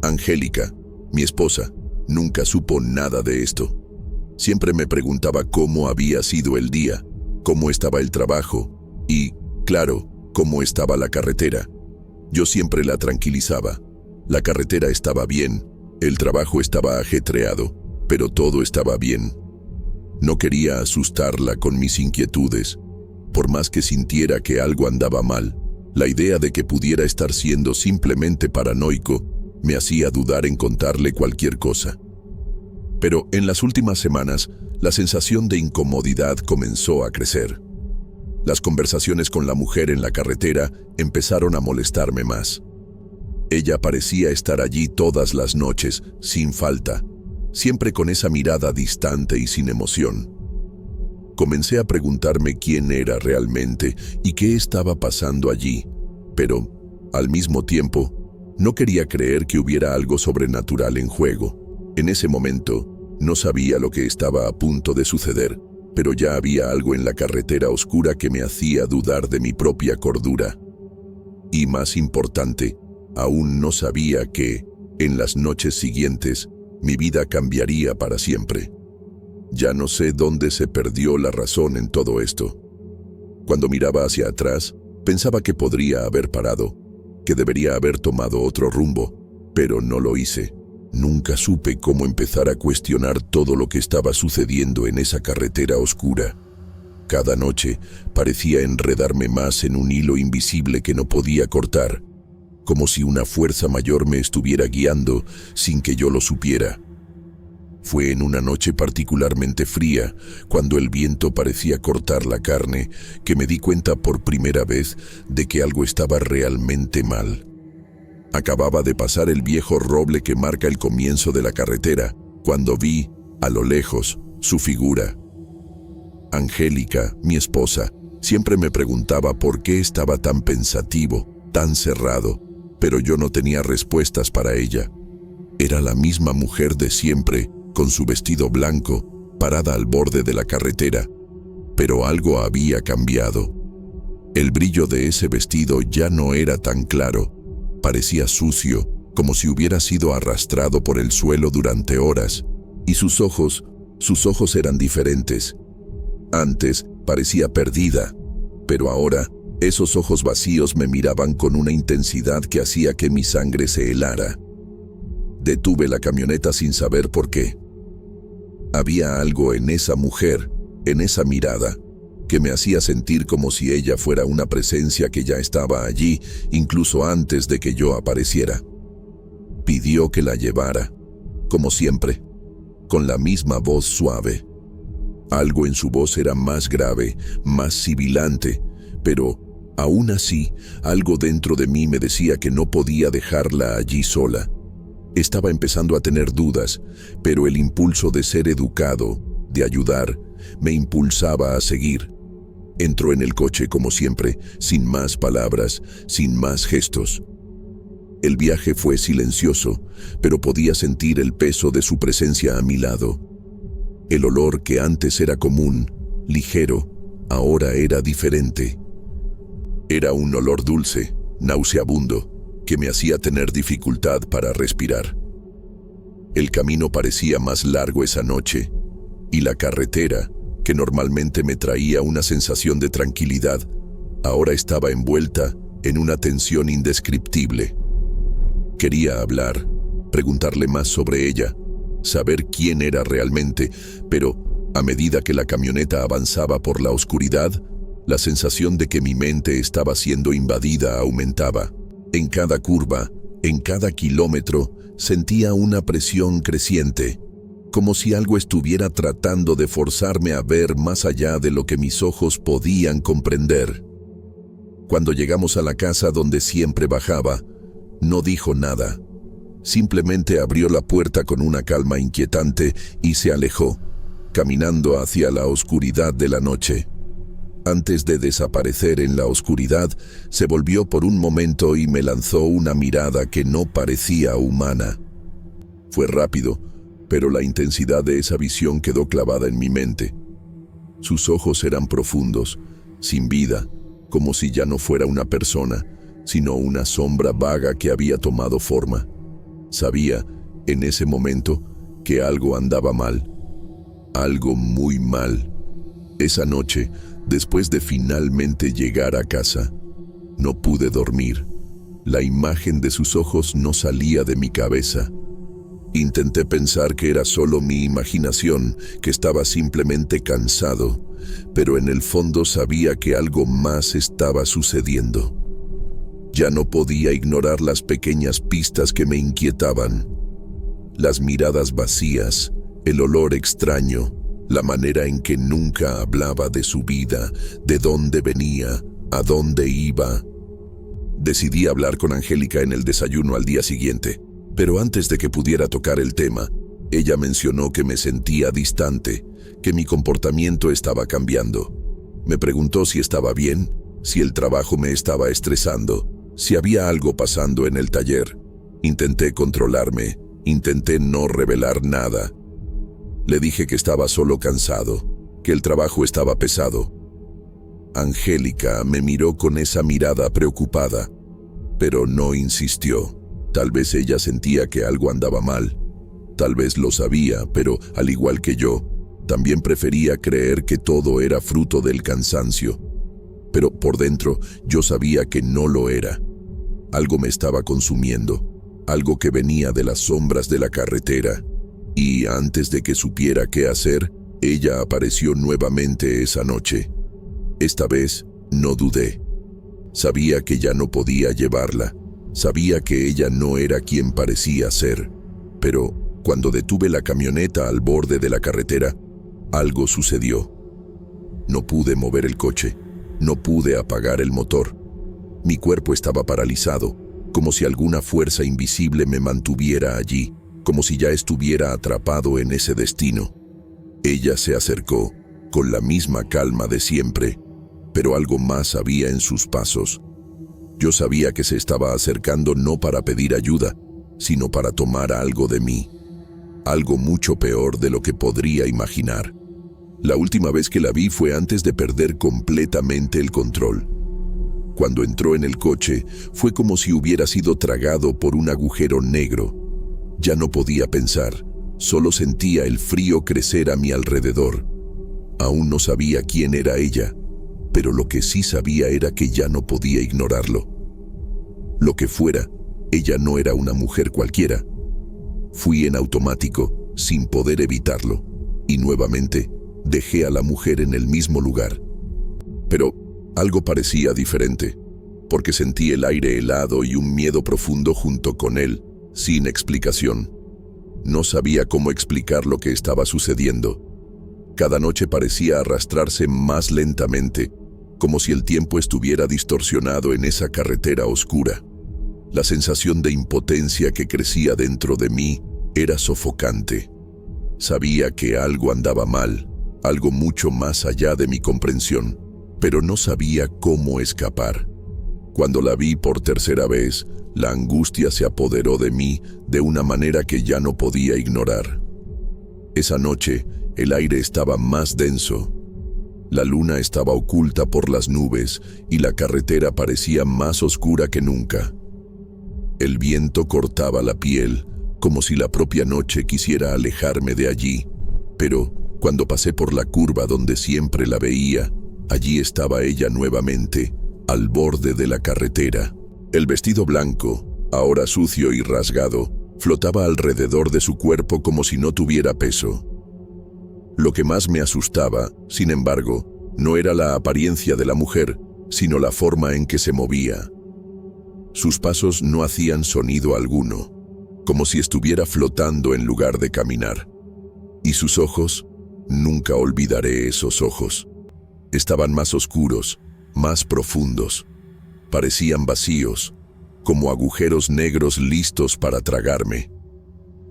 Angélica, mi esposa, nunca supo nada de esto. Siempre me preguntaba cómo había sido el día, cómo estaba el trabajo y, claro, cómo estaba la carretera. Yo siempre la tranquilizaba. La carretera estaba bien, el trabajo estaba ajetreado, pero todo estaba bien. No quería asustarla con mis inquietudes. Por más que sintiera que algo andaba mal, la idea de que pudiera estar siendo simplemente paranoico me hacía dudar en contarle cualquier cosa. Pero en las últimas semanas, la sensación de incomodidad comenzó a crecer. Las conversaciones con la mujer en la carretera empezaron a molestarme más. Ella parecía estar allí todas las noches, sin falta, siempre con esa mirada distante y sin emoción. Comencé a preguntarme quién era realmente y qué estaba pasando allí, pero, al mismo tiempo, no quería creer que hubiera algo sobrenatural en juego. En ese momento, no sabía lo que estaba a punto de suceder, pero ya había algo en la carretera oscura que me hacía dudar de mi propia cordura. Y más importante, aún no sabía que, en las noches siguientes, mi vida cambiaría para siempre. Ya no sé dónde se perdió la razón en todo esto. Cuando miraba hacia atrás, pensaba que podría haber parado, que debería haber tomado otro rumbo, pero no lo hice. Nunca supe cómo empezar a cuestionar todo lo que estaba sucediendo en esa carretera oscura. Cada noche parecía enredarme más en un hilo invisible que no podía cortar, como si una fuerza mayor me estuviera guiando sin que yo lo supiera. Fue en una noche particularmente fría, cuando el viento parecía cortar la carne, que me di cuenta por primera vez de que algo estaba realmente mal. Acababa de pasar el viejo roble que marca el comienzo de la carretera, cuando vi, a lo lejos, su figura. Angélica, mi esposa, siempre me preguntaba por qué estaba tan pensativo, tan cerrado, pero yo no tenía respuestas para ella. Era la misma mujer de siempre, con su vestido blanco, parada al borde de la carretera, pero algo había cambiado. El brillo de ese vestido ya no era tan claro, parecía sucio, como si hubiera sido arrastrado por el suelo durante horas, y sus ojos eran diferentes. Antes parecía perdida, pero ahora esos ojos vacíos me miraban con una intensidad que hacía que mi sangre se helara. Detuve la camioneta sin saber por qué. Había algo en esa mujer, en esa mirada, que me hacía sentir como si ella fuera una presencia que ya estaba allí, incluso antes de que yo apareciera. Pidió que la llevara, como siempre, con la misma voz suave. Algo en su voz era más grave, más sibilante, pero aún así, algo dentro de mí me decía que no podía dejarla allí sola. Estaba empezando a tener dudas, pero el impulso de ser educado, de ayudar, me impulsaba a seguir. Entró en el coche como siempre, sin más palabras, sin más gestos. El viaje fue silencioso, pero podía sentir el peso de su presencia a mi lado. El olor que antes era común, ligero, ahora era diferente. Era un olor dulce, nauseabundo, que me hacía tener dificultad para respirar. El camino parecía más largo esa noche, y la carretera, que normalmente me traía una sensación de tranquilidad, ahora estaba envuelta en una tensión indescriptible. Quería hablar, preguntarle más sobre ella, saber quién era realmente, pero a medida que la camioneta avanzaba por la oscuridad, la sensación de que mi mente estaba siendo invadida aumentaba. En cada curva, en cada kilómetro, sentía una presión creciente, como si algo estuviera tratando de forzarme a ver más allá de lo que mis ojos podían comprender. Cuando llegamos a la casa donde siempre bajaba, no dijo nada. Simplemente abrió la puerta con una calma inquietante y se alejó, caminando hacia la oscuridad de la noche. Antes de desaparecer en la oscuridad, se volvió por un momento y me lanzó una mirada que no parecía humana. Fue rápido, pero la intensidad de esa visión quedó clavada en mi mente. Sus ojos eran profundos, sin vida, como si ya no fuera una persona, sino una sombra vaga que había tomado forma. Sabía, en ese momento, que algo andaba mal. Algo muy mal. Esa noche, después de finalmente llegar a casa, no pude dormir. La imagen de sus ojos no salía de mi cabeza. Intenté pensar que era solo mi imaginación, que estaba simplemente cansado, pero en el fondo sabía que algo más estaba sucediendo. Ya no podía ignorar las pequeñas pistas que me inquietaban. Las miradas vacías, el olor extraño, la manera en que nunca hablaba de su vida, de dónde venía, a dónde iba. Decidí hablar con Angélica en el desayuno al día siguiente, pero antes de que pudiera tocar el tema, ella mencionó que me sentía distante, que mi comportamiento estaba cambiando. Me preguntó si estaba bien, si el trabajo me estaba estresando, si había algo pasando en el taller. Intenté controlarme, intenté no revelar nada. Le dije que estaba solo cansado, que el trabajo estaba pesado. Angélica me miró con esa mirada preocupada, pero no insistió. Tal vez ella sentía que algo andaba mal. Tal vez lo sabía, pero al igual que yo, También prefería creer que todo era fruto del cansancio. Pero por dentro yo sabía que no lo era. Algo me estaba consumiendo, algo que venía de las sombras de la carretera. Y antes de que supiera qué hacer, ella apareció nuevamente esa noche. Esta vez no dudé. Sabía que ya no podía llevarla. Sabía que ella no era quien parecía ser. Pero cuando detuve la camioneta al borde de la carretera, algo sucedió. No pude mover el coche. No pude apagar el motor. Mi cuerpo estaba paralizado, como si alguna fuerza invisible me mantuviera allí, como si ya estuviera atrapado en ese destino. Ella se acercó, con la misma calma de siempre, pero algo más había en sus pasos. Yo sabía que se estaba acercando no para pedir ayuda, sino para tomar algo de mí. Algo mucho peor de lo que podría imaginar. La última vez que la vi fue antes de perder completamente el control. Cuando entró en el coche, fue como si hubiera sido tragado por un agujero negro. Ya no podía pensar, solo sentía el frío crecer a mi alrededor. Aún no sabía quién era ella, pero lo que sí sabía era que ya no podía ignorarlo. Lo que fuera, ella no era una mujer cualquiera. Fui en automático, sin poder evitarlo, y nuevamente dejé a la mujer en el mismo lugar. Pero algo parecía diferente, porque sentí el aire helado y un miedo profundo junto con él, sin explicación. No sabía cómo explicar lo que estaba sucediendo. Cada noche parecía arrastrarse más lentamente, como si el tiempo estuviera distorsionado en esa carretera oscura. La sensación de impotencia que crecía dentro de mí era sofocante. Sabía que algo andaba mal, algo mucho más allá de mi comprensión, pero no sabía cómo escapar. Cuando la vi por tercera vez, la angustia se apoderó de mí de una manera que ya no podía ignorar. Esa noche, el aire estaba más denso. La luna estaba oculta por las nubes y la carretera parecía más oscura que nunca. El viento cortaba la piel, como si la propia noche quisiera alejarme de allí, pero cuando pasé por la curva donde siempre la veía, allí estaba ella nuevamente, al borde de la carretera. El vestido blanco, ahora sucio y rasgado, flotaba alrededor de su cuerpo como si no tuviera peso. Lo que más me asustaba, sin embargo, no era la apariencia de la mujer, sino la forma en que se movía. Sus pasos no hacían sonido alguno, como si estuviera flotando en lugar de caminar. Y sus ojos, nunca olvidaré esos ojos. Estaban más oscuros, más profundos. Parecían vacíos, como agujeros negros listos para tragarme.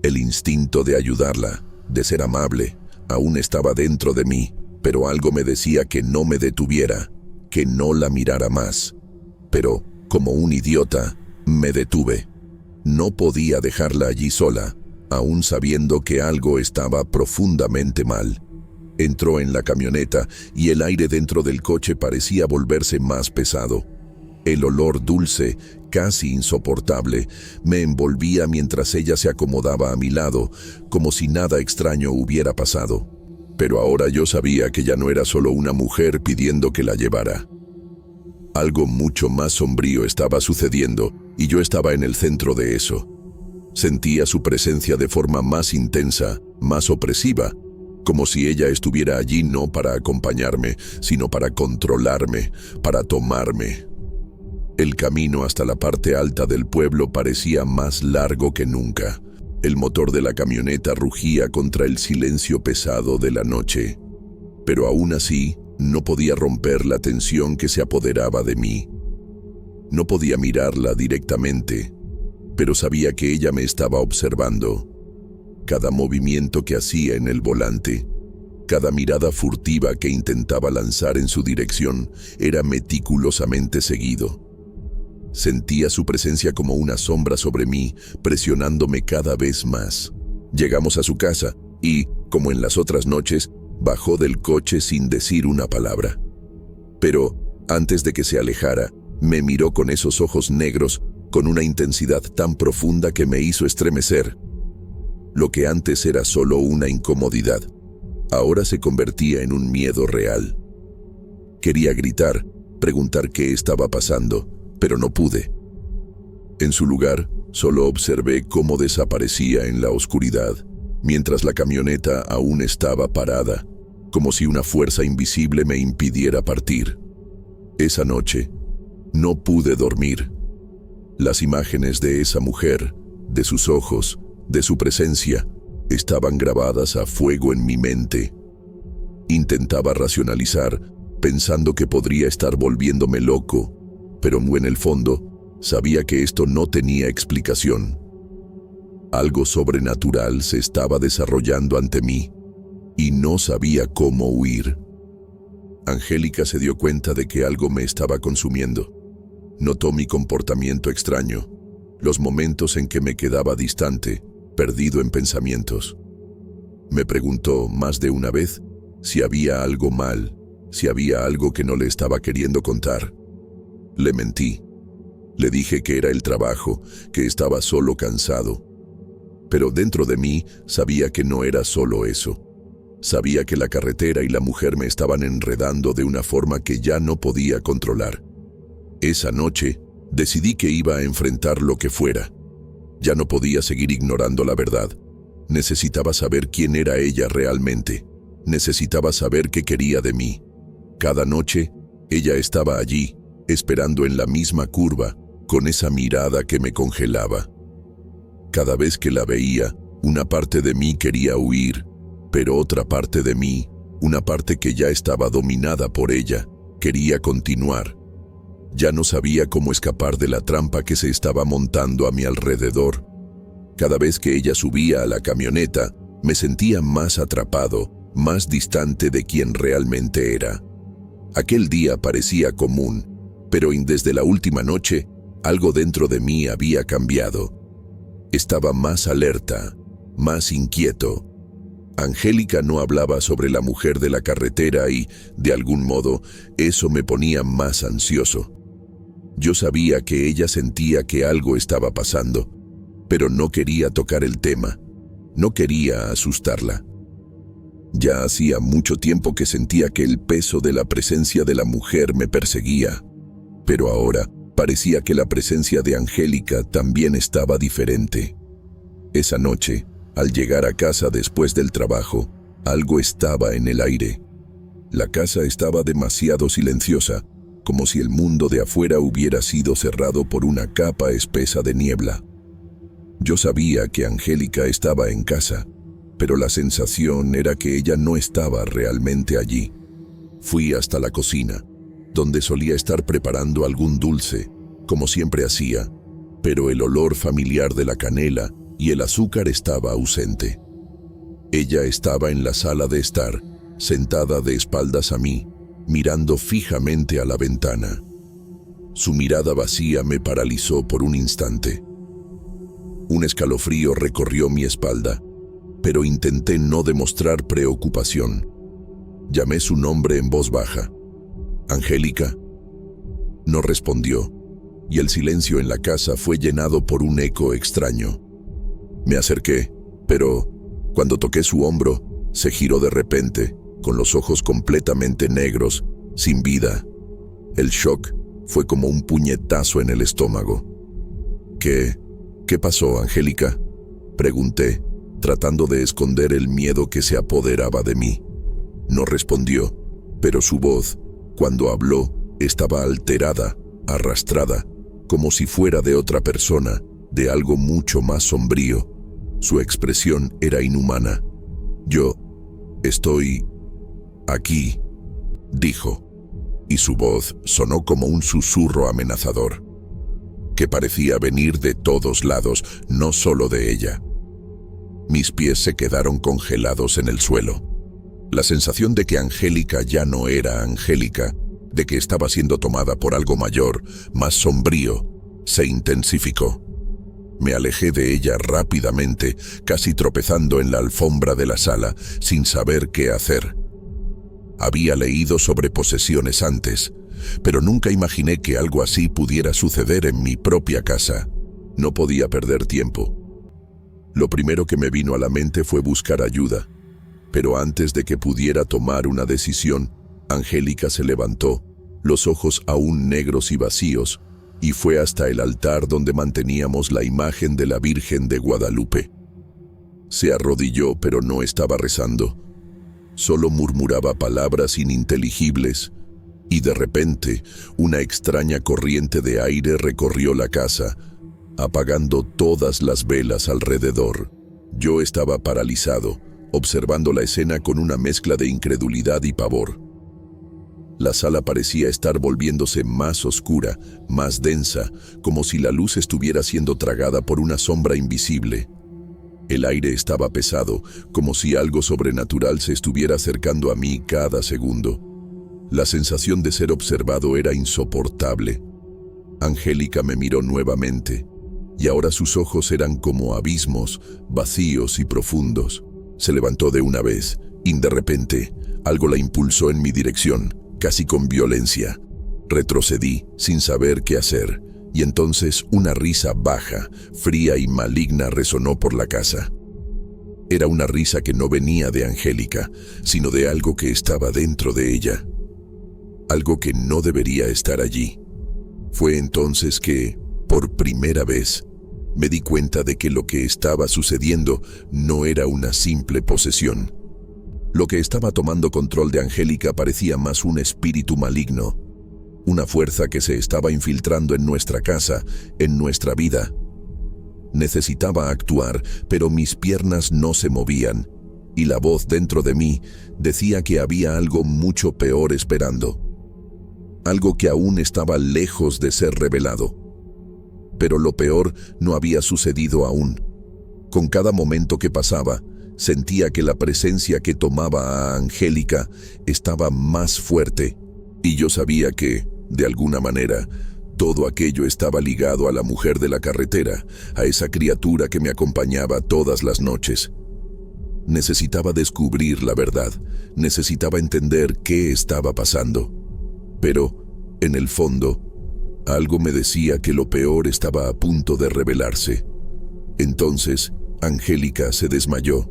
El instinto de ayudarla, de ser amable, aún estaba dentro de mí, pero algo me decía que no me detuviera, que no la mirara más. Pero, como un idiota, me detuve. No podía dejarla allí sola, aún sabiendo que algo estaba profundamente mal. Entró en la camioneta y el aire dentro del coche parecía volverse más pesado. El olor dulce, casi insoportable, me envolvía mientras ella se acomodaba a mi lado, como si nada extraño hubiera pasado. Pero ahora yo sabía que ya no era solo una mujer pidiendo que la llevara. Algo mucho más sombrío estaba sucediendo, y yo estaba en el centro de eso. Sentía su presencia de forma más intensa, más opresiva, como si ella estuviera allí no para acompañarme, sino para controlarme, para tomarme. El camino hasta la parte alta del pueblo parecía más largo que nunca. El motor de la camioneta rugía contra el silencio pesado de la noche. Pero aún así, no podía romper la tensión que se apoderaba de mí. No podía mirarla directamente, pero sabía que ella me estaba observando. Cada movimiento que hacía en el volante, cada mirada furtiva que intentaba lanzar en su dirección, era meticulosamente seguido. Sentía su presencia como una sombra sobre mí, presionándome cada vez más. Llegamos a su casa y, como en las otras noches, bajó del coche sin decir una palabra. Pero, antes de que se alejara, me miró con esos ojos negros, con una intensidad tan profunda que me hizo estremecer. Lo que antes era solo una incomodidad, ahora se convertía en un miedo real. Quería gritar, preguntar qué estaba pasando, pero no pude. En su lugar, solo observé cómo desaparecía en la oscuridad, mientras la camioneta aún estaba parada, como si una fuerza invisible me impidiera partir. Esa noche, no pude dormir. Las imágenes de esa mujer, de sus ojos, de su presencia, estaban grabadas a fuego en mi mente. Intentaba racionalizar, pensando que podría estar volviéndome loco, pero en el fondo, sabía que esto no tenía explicación. Algo sobrenatural se estaba desarrollando ante mí, y no sabía cómo huir. Angélica se dio cuenta de que algo me estaba consumiendo. Notó mi comportamiento extraño, los momentos en que me quedaba distante, perdido en pensamientos. Me preguntó más de una vez si había algo mal, si había algo que no le estaba queriendo contar. Le mentí. Le dije que era el trabajo, que estaba solo cansado. Pero dentro de mí sabía que no era solo eso. Sabía que la carretera y la mujer me estaban enredando de una forma que ya no podía controlar. Esa noche decidí que iba a enfrentar lo que fuera. Ya no podía seguir ignorando la verdad. Necesitaba saber quién era ella realmente. Necesitaba saber qué quería de mí. Cada noche, ella estaba allí, esperando en la misma curva, con esa mirada que me congelaba. Cada vez que la veía, una parte de mí quería huir, pero otra parte de mí, una parte que ya estaba dominada por ella, quería continuar. Ya no sabía cómo escapar de la trampa que se estaba montando a mi alrededor. Cada vez que ella subía a la camioneta, me sentía más atrapado, más distante de quien realmente era. Aquel día parecía común, pero desde la última noche, algo dentro de mí había cambiado. Estaba más alerta, más inquieto. Angélica no hablaba sobre la mujer de la carretera y, de algún modo, eso me ponía más ansioso. Yo sabía que ella sentía que algo estaba pasando, pero no quería tocar el tema. No quería asustarla. Ya hacía mucho tiempo que sentía que el peso de la presencia de la mujer me perseguía, pero ahora parecía que la presencia de Angélica también estaba diferente. Esa noche, al llegar a casa después del trabajo, algo estaba en el aire. La casa estaba demasiado silenciosa, como si el mundo de afuera hubiera sido cerrado por una capa espesa de niebla. Yo sabía que Angélica estaba en casa, pero la sensación era que ella no estaba realmente allí. Fui hasta la cocina, donde solía estar preparando algún dulce, como siempre hacía, pero el olor familiar de la canela y el azúcar estaba ausente. Ella estaba en la sala de estar, sentada de espaldas a mí, mirando fijamente a la ventana. Su mirada vacía me paralizó por un instante. Un escalofrío recorrió mi espalda, pero intenté no demostrar preocupación. Llamé su nombre en voz baja. «Angélica». No respondió, y el silencio en la casa fue llenado por un eco extraño. Me acerqué, pero cuando toqué su hombro, se giró de repente, con los ojos completamente negros, sin vida. El shock fue como un puñetazo en el estómago. ¿Qué pasó, Angélica?», pregunté, tratando de esconder el miedo que se apoderaba de mí. No respondió, pero su voz, cuando habló, estaba alterada, arrastrada, como si fuera de otra persona, de algo mucho más sombrío. Su expresión era inhumana. «Yo estoy aquí», dijo, y su voz sonó como un susurro amenazador, que parecía venir de todos lados, no solo de ella. Mis pies se quedaron congelados en el suelo. La sensación de que Angélica ya no era Angélica, de que estaba siendo tomada por algo mayor, más sombrío, se intensificó. Me alejé de ella rápidamente, casi tropezando en la alfombra de la sala, sin saber qué hacer. Había leído sobre posesiones antes, pero nunca imaginé que algo así pudiera suceder en mi propia casa. No podía perder tiempo. Lo primero que me vino a la mente fue buscar ayuda. Pero antes de que pudiera tomar una decisión, Angélica se levantó, los ojos aún negros y vacíos, y fue hasta el altar donde manteníamos la imagen de la Virgen de Guadalupe. Se arrodilló, pero no estaba rezando. Solo murmuraba palabras ininteligibles, y de repente una extraña corriente de aire recorrió la casa, apagando todas las velas alrededor. Yo estaba paralizado, observando la escena con una mezcla de incredulidad y pavor. La sala parecía estar volviéndose más oscura, más densa, como si la luz estuviera siendo tragada por una sombra invisible. El aire estaba pesado, como si algo sobrenatural se estuviera acercando a mí cada segundo. La sensación de ser observado era insoportable. Angélica me miró nuevamente, y ahora sus ojos eran como abismos, vacíos y profundos. Se levantó de una vez, y de repente, algo la impulsó en mi dirección, casi con violencia. Retrocedí, sin saber qué hacer, y entonces una risa baja, fría y maligna resonó por la casa. Era una risa que no venía de Angélica, sino de algo que estaba dentro de ella. Algo que no debería estar allí. Fue entonces que, por primera vez, me di cuenta de que lo que estaba sucediendo no era una simple posesión. Lo que estaba tomando control de Angélica parecía más un espíritu maligno, una fuerza que se estaba infiltrando en nuestra casa, en nuestra vida. Necesitaba actuar, pero mis piernas no se movían, y la voz dentro de mí decía que había algo mucho peor esperando. Algo que aún estaba lejos de ser revelado. Pero lo peor no había sucedido aún. Con cada momento que pasaba, sentía que la presencia que tomaba a Angélica estaba más fuerte, y yo sabía que, de alguna manera, todo aquello estaba ligado a la mujer de la carretera, a esa criatura que me acompañaba todas las noches. Necesitaba descubrir la verdad, necesitaba entender qué estaba pasando. Pero, en el fondo, algo me decía que lo peor estaba a punto de revelarse. Entonces, Angélica se desmayó.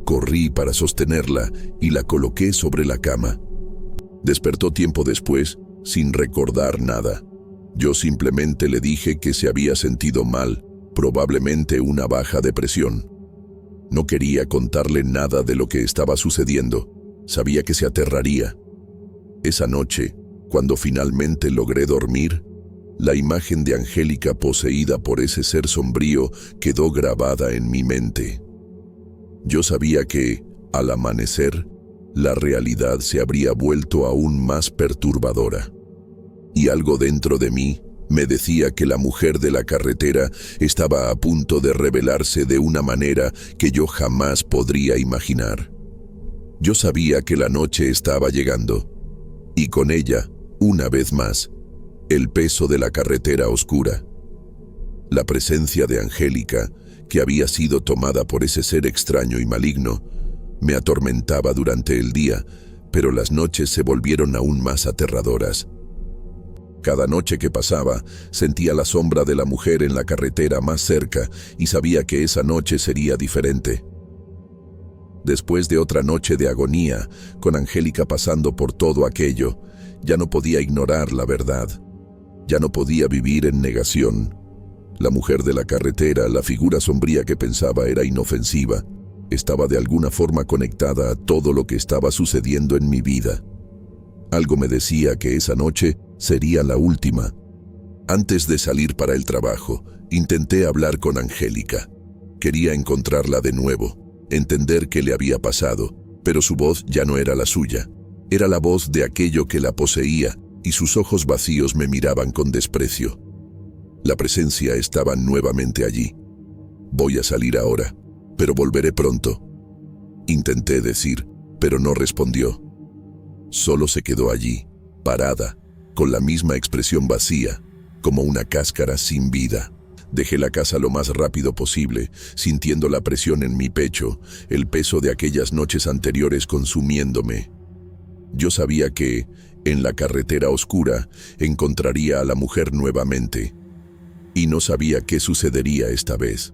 Corrí para sostenerla y la coloqué sobre la cama. Despertó tiempo después, sin recordar nada. Yo simplemente le dije que se había sentido mal, probablemente una baja depresión. No quería contarle nada de lo que estaba sucediendo. Sabía que se aterraría. Esa noche, cuando finalmente logré dormir, la imagen de Angélica poseída por ese ser sombrío quedó grabada en mi mente. Yo sabía que, al amanecer, la realidad se habría vuelto aún más perturbadora. Y algo dentro de mí me decía que la mujer de la carretera estaba a punto de revelarse de una manera que yo jamás podría imaginar. Yo sabía que la noche estaba llegando, y con ella, una vez más, el peso de la carretera oscura. La presencia de Angélica, que había sido tomada por ese ser extraño y maligno, me atormentaba durante el día, pero las noches se volvieron aún más aterradoras. Cada noche que pasaba, sentía la sombra de la mujer en la carretera más cerca y sabía que esa noche sería diferente. Después de otra noche de agonía, con Angélica pasando por todo aquello, ya no podía ignorar la verdad. Ya no podía vivir en negación. La mujer de la carretera, la figura sombría que pensaba era inofensiva, estaba de alguna forma conectada a todo lo que estaba sucediendo en mi vida. Algo me decía que esa noche sería la última. Antes de salir para el trabajo, intenté hablar con Angélica. Quería encontrarla de nuevo, entender qué le había pasado, pero su voz ya no era la suya. Era la voz de aquello que la poseía, y sus ojos vacíos me miraban con desprecio. La presencia estaba nuevamente allí. Voy a salir ahora, pero volveré pronto. Intenté decir, pero no respondió. Solo se quedó allí, parada, con la misma expresión vacía, como una cáscara sin vida. Dejé la casa lo más rápido posible, sintiendo la presión en mi pecho, el peso de aquellas noches anteriores consumiéndome. Yo sabía que, en la carretera oscura, encontraría a la mujer nuevamente, y no sabía qué sucedería esta vez.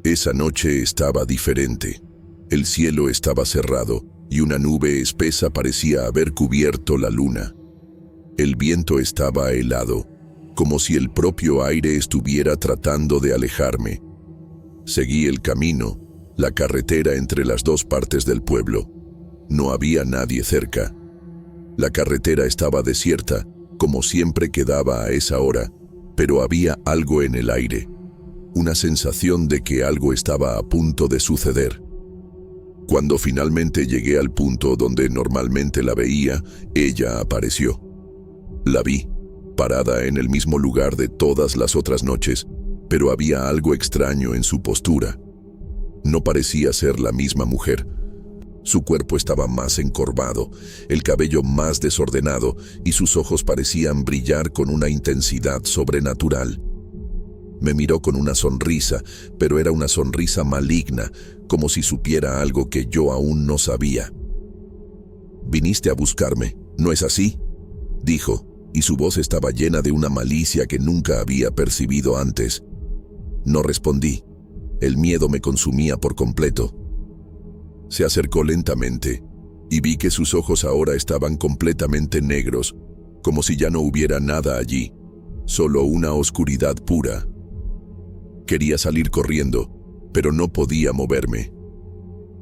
Esa noche estaba diferente. El cielo estaba cerrado y una nube espesa parecía haber cubierto la luna. El viento estaba helado, como si el propio aire estuviera tratando de alejarme. Seguí el camino, la carretera entre las dos partes del pueblo. No había nadie cerca. La carretera estaba desierta, como siempre quedaba a esa hora, pero había algo en el aire, una sensación de que algo estaba a punto de suceder. Cuando finalmente llegué al punto donde normalmente la veía, ella apareció. La vi, parada en el mismo lugar de todas las otras noches, pero había algo extraño en su postura. No parecía ser la misma mujer. Su cuerpo estaba más encorvado, el cabello más desordenado y sus ojos parecían brillar con una intensidad sobrenatural. Me miró con una sonrisa, pero era una sonrisa maligna, como si supiera algo que yo aún no sabía. «Viniste a buscarme, ¿no es así?», dijo, y su voz estaba llena de una malicia que nunca había percibido antes. No respondí. El miedo me consumía por completo. Se acercó lentamente, y vi que sus ojos ahora estaban completamente negros, como si ya no hubiera nada allí, solo una oscuridad pura. Quería salir corriendo, pero no podía moverme.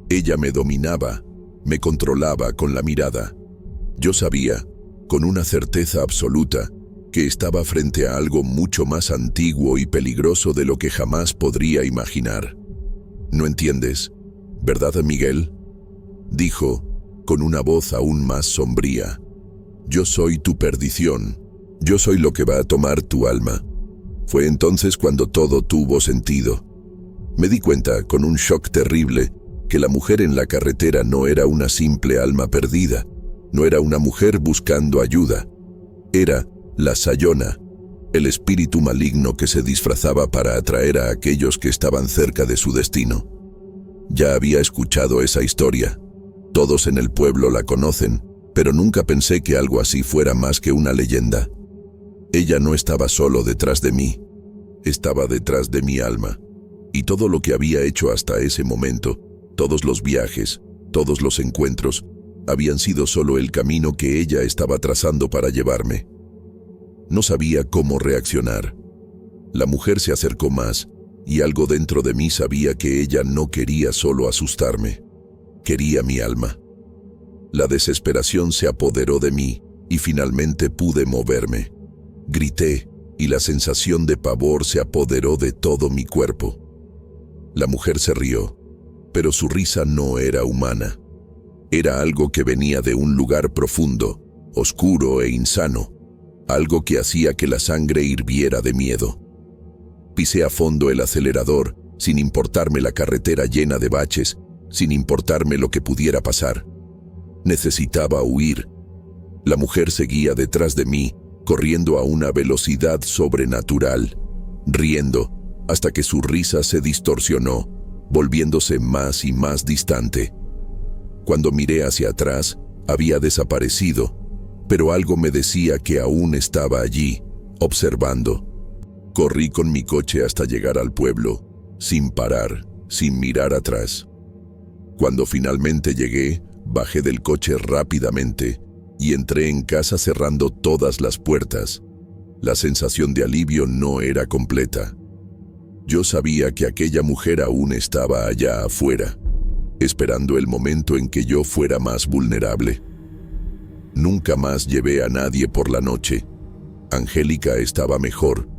Ella me dominaba, me controlaba con la mirada. Yo sabía, con una certeza absoluta, que estaba frente a algo mucho más antiguo y peligroso de lo que jamás podría imaginar. «¿No entiendes, verdad, Miguel?», dijo, con una voz aún más sombría. «Yo soy tu perdición. Yo soy lo que va a tomar tu alma». Fue entonces cuando todo tuvo sentido. Me di cuenta, con un shock terrible, que la mujer en la carretera no era una simple alma perdida, no era una mujer buscando ayuda. Era la Sayona, el espíritu maligno que se disfrazaba para atraer a aquellos que estaban cerca de su destino. Ya había escuchado esa historia. Todos en el pueblo la conocen, pero nunca pensé que algo así fuera más que una leyenda. Ella no estaba solo detrás de mí, estaba detrás de mi alma. Y todo lo que había hecho hasta ese momento, todos los viajes, todos los encuentros, habían sido solo el camino que ella estaba trazando para llevarme. No sabía cómo reaccionar. La mujer se acercó más, y algo dentro de mí sabía que ella no quería solo asustarme. Quería mi alma. La desesperación se apoderó de mí, y finalmente pude moverme. Grité, y la sensación de pavor se apoderó de todo mi cuerpo. La mujer se rió, pero su risa no era humana. Era algo que venía de un lugar profundo, oscuro e insano, algo que hacía que la sangre hirviera de miedo. Pisé a fondo el acelerador, sin importarme la carretera llena de baches, sin importarme lo que pudiera pasar. Necesitaba huir. La mujer seguía detrás de mí, corriendo a una velocidad sobrenatural, riendo, hasta que su risa se distorsionó, volviéndose más y más distante. Cuando miré hacia atrás, había desaparecido, pero algo me decía que aún estaba allí, observando. Corrí con mi coche hasta llegar al pueblo, sin parar, sin mirar atrás. Cuando finalmente llegué, bajé del coche rápidamente y entré en casa cerrando todas las puertas. La sensación de alivio no era completa. Yo sabía que aquella mujer aún estaba allá afuera, esperando el momento en que yo fuera más vulnerable. Nunca más llevé a nadie por la noche. Angélica estaba mejor,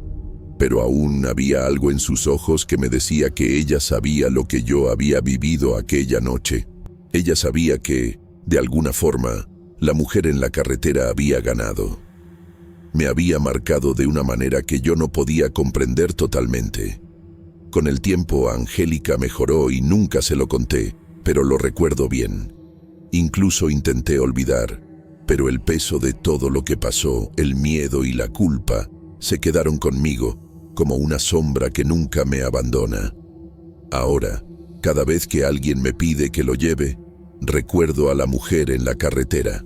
pero aún había algo en sus ojos que me decía que ella sabía lo que yo había vivido aquella noche. Ella sabía que, de alguna forma, la mujer en la carretera había ganado. Me había marcado de una manera que yo no podía comprender totalmente. Con el tiempo, Angélica mejoró y nunca se lo conté, pero lo recuerdo bien. Incluso intenté olvidar, pero el peso de todo lo que pasó, el miedo y la culpa, se quedaron conmigo, como una sombra que nunca me abandona. Ahora, cada vez que alguien me pide que lo lleve, recuerdo a la mujer en la carretera.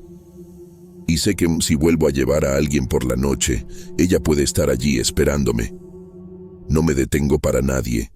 Y sé que si vuelvo a llevar a alguien por la noche, ella puede estar allí esperándome. No me detengo para nadie,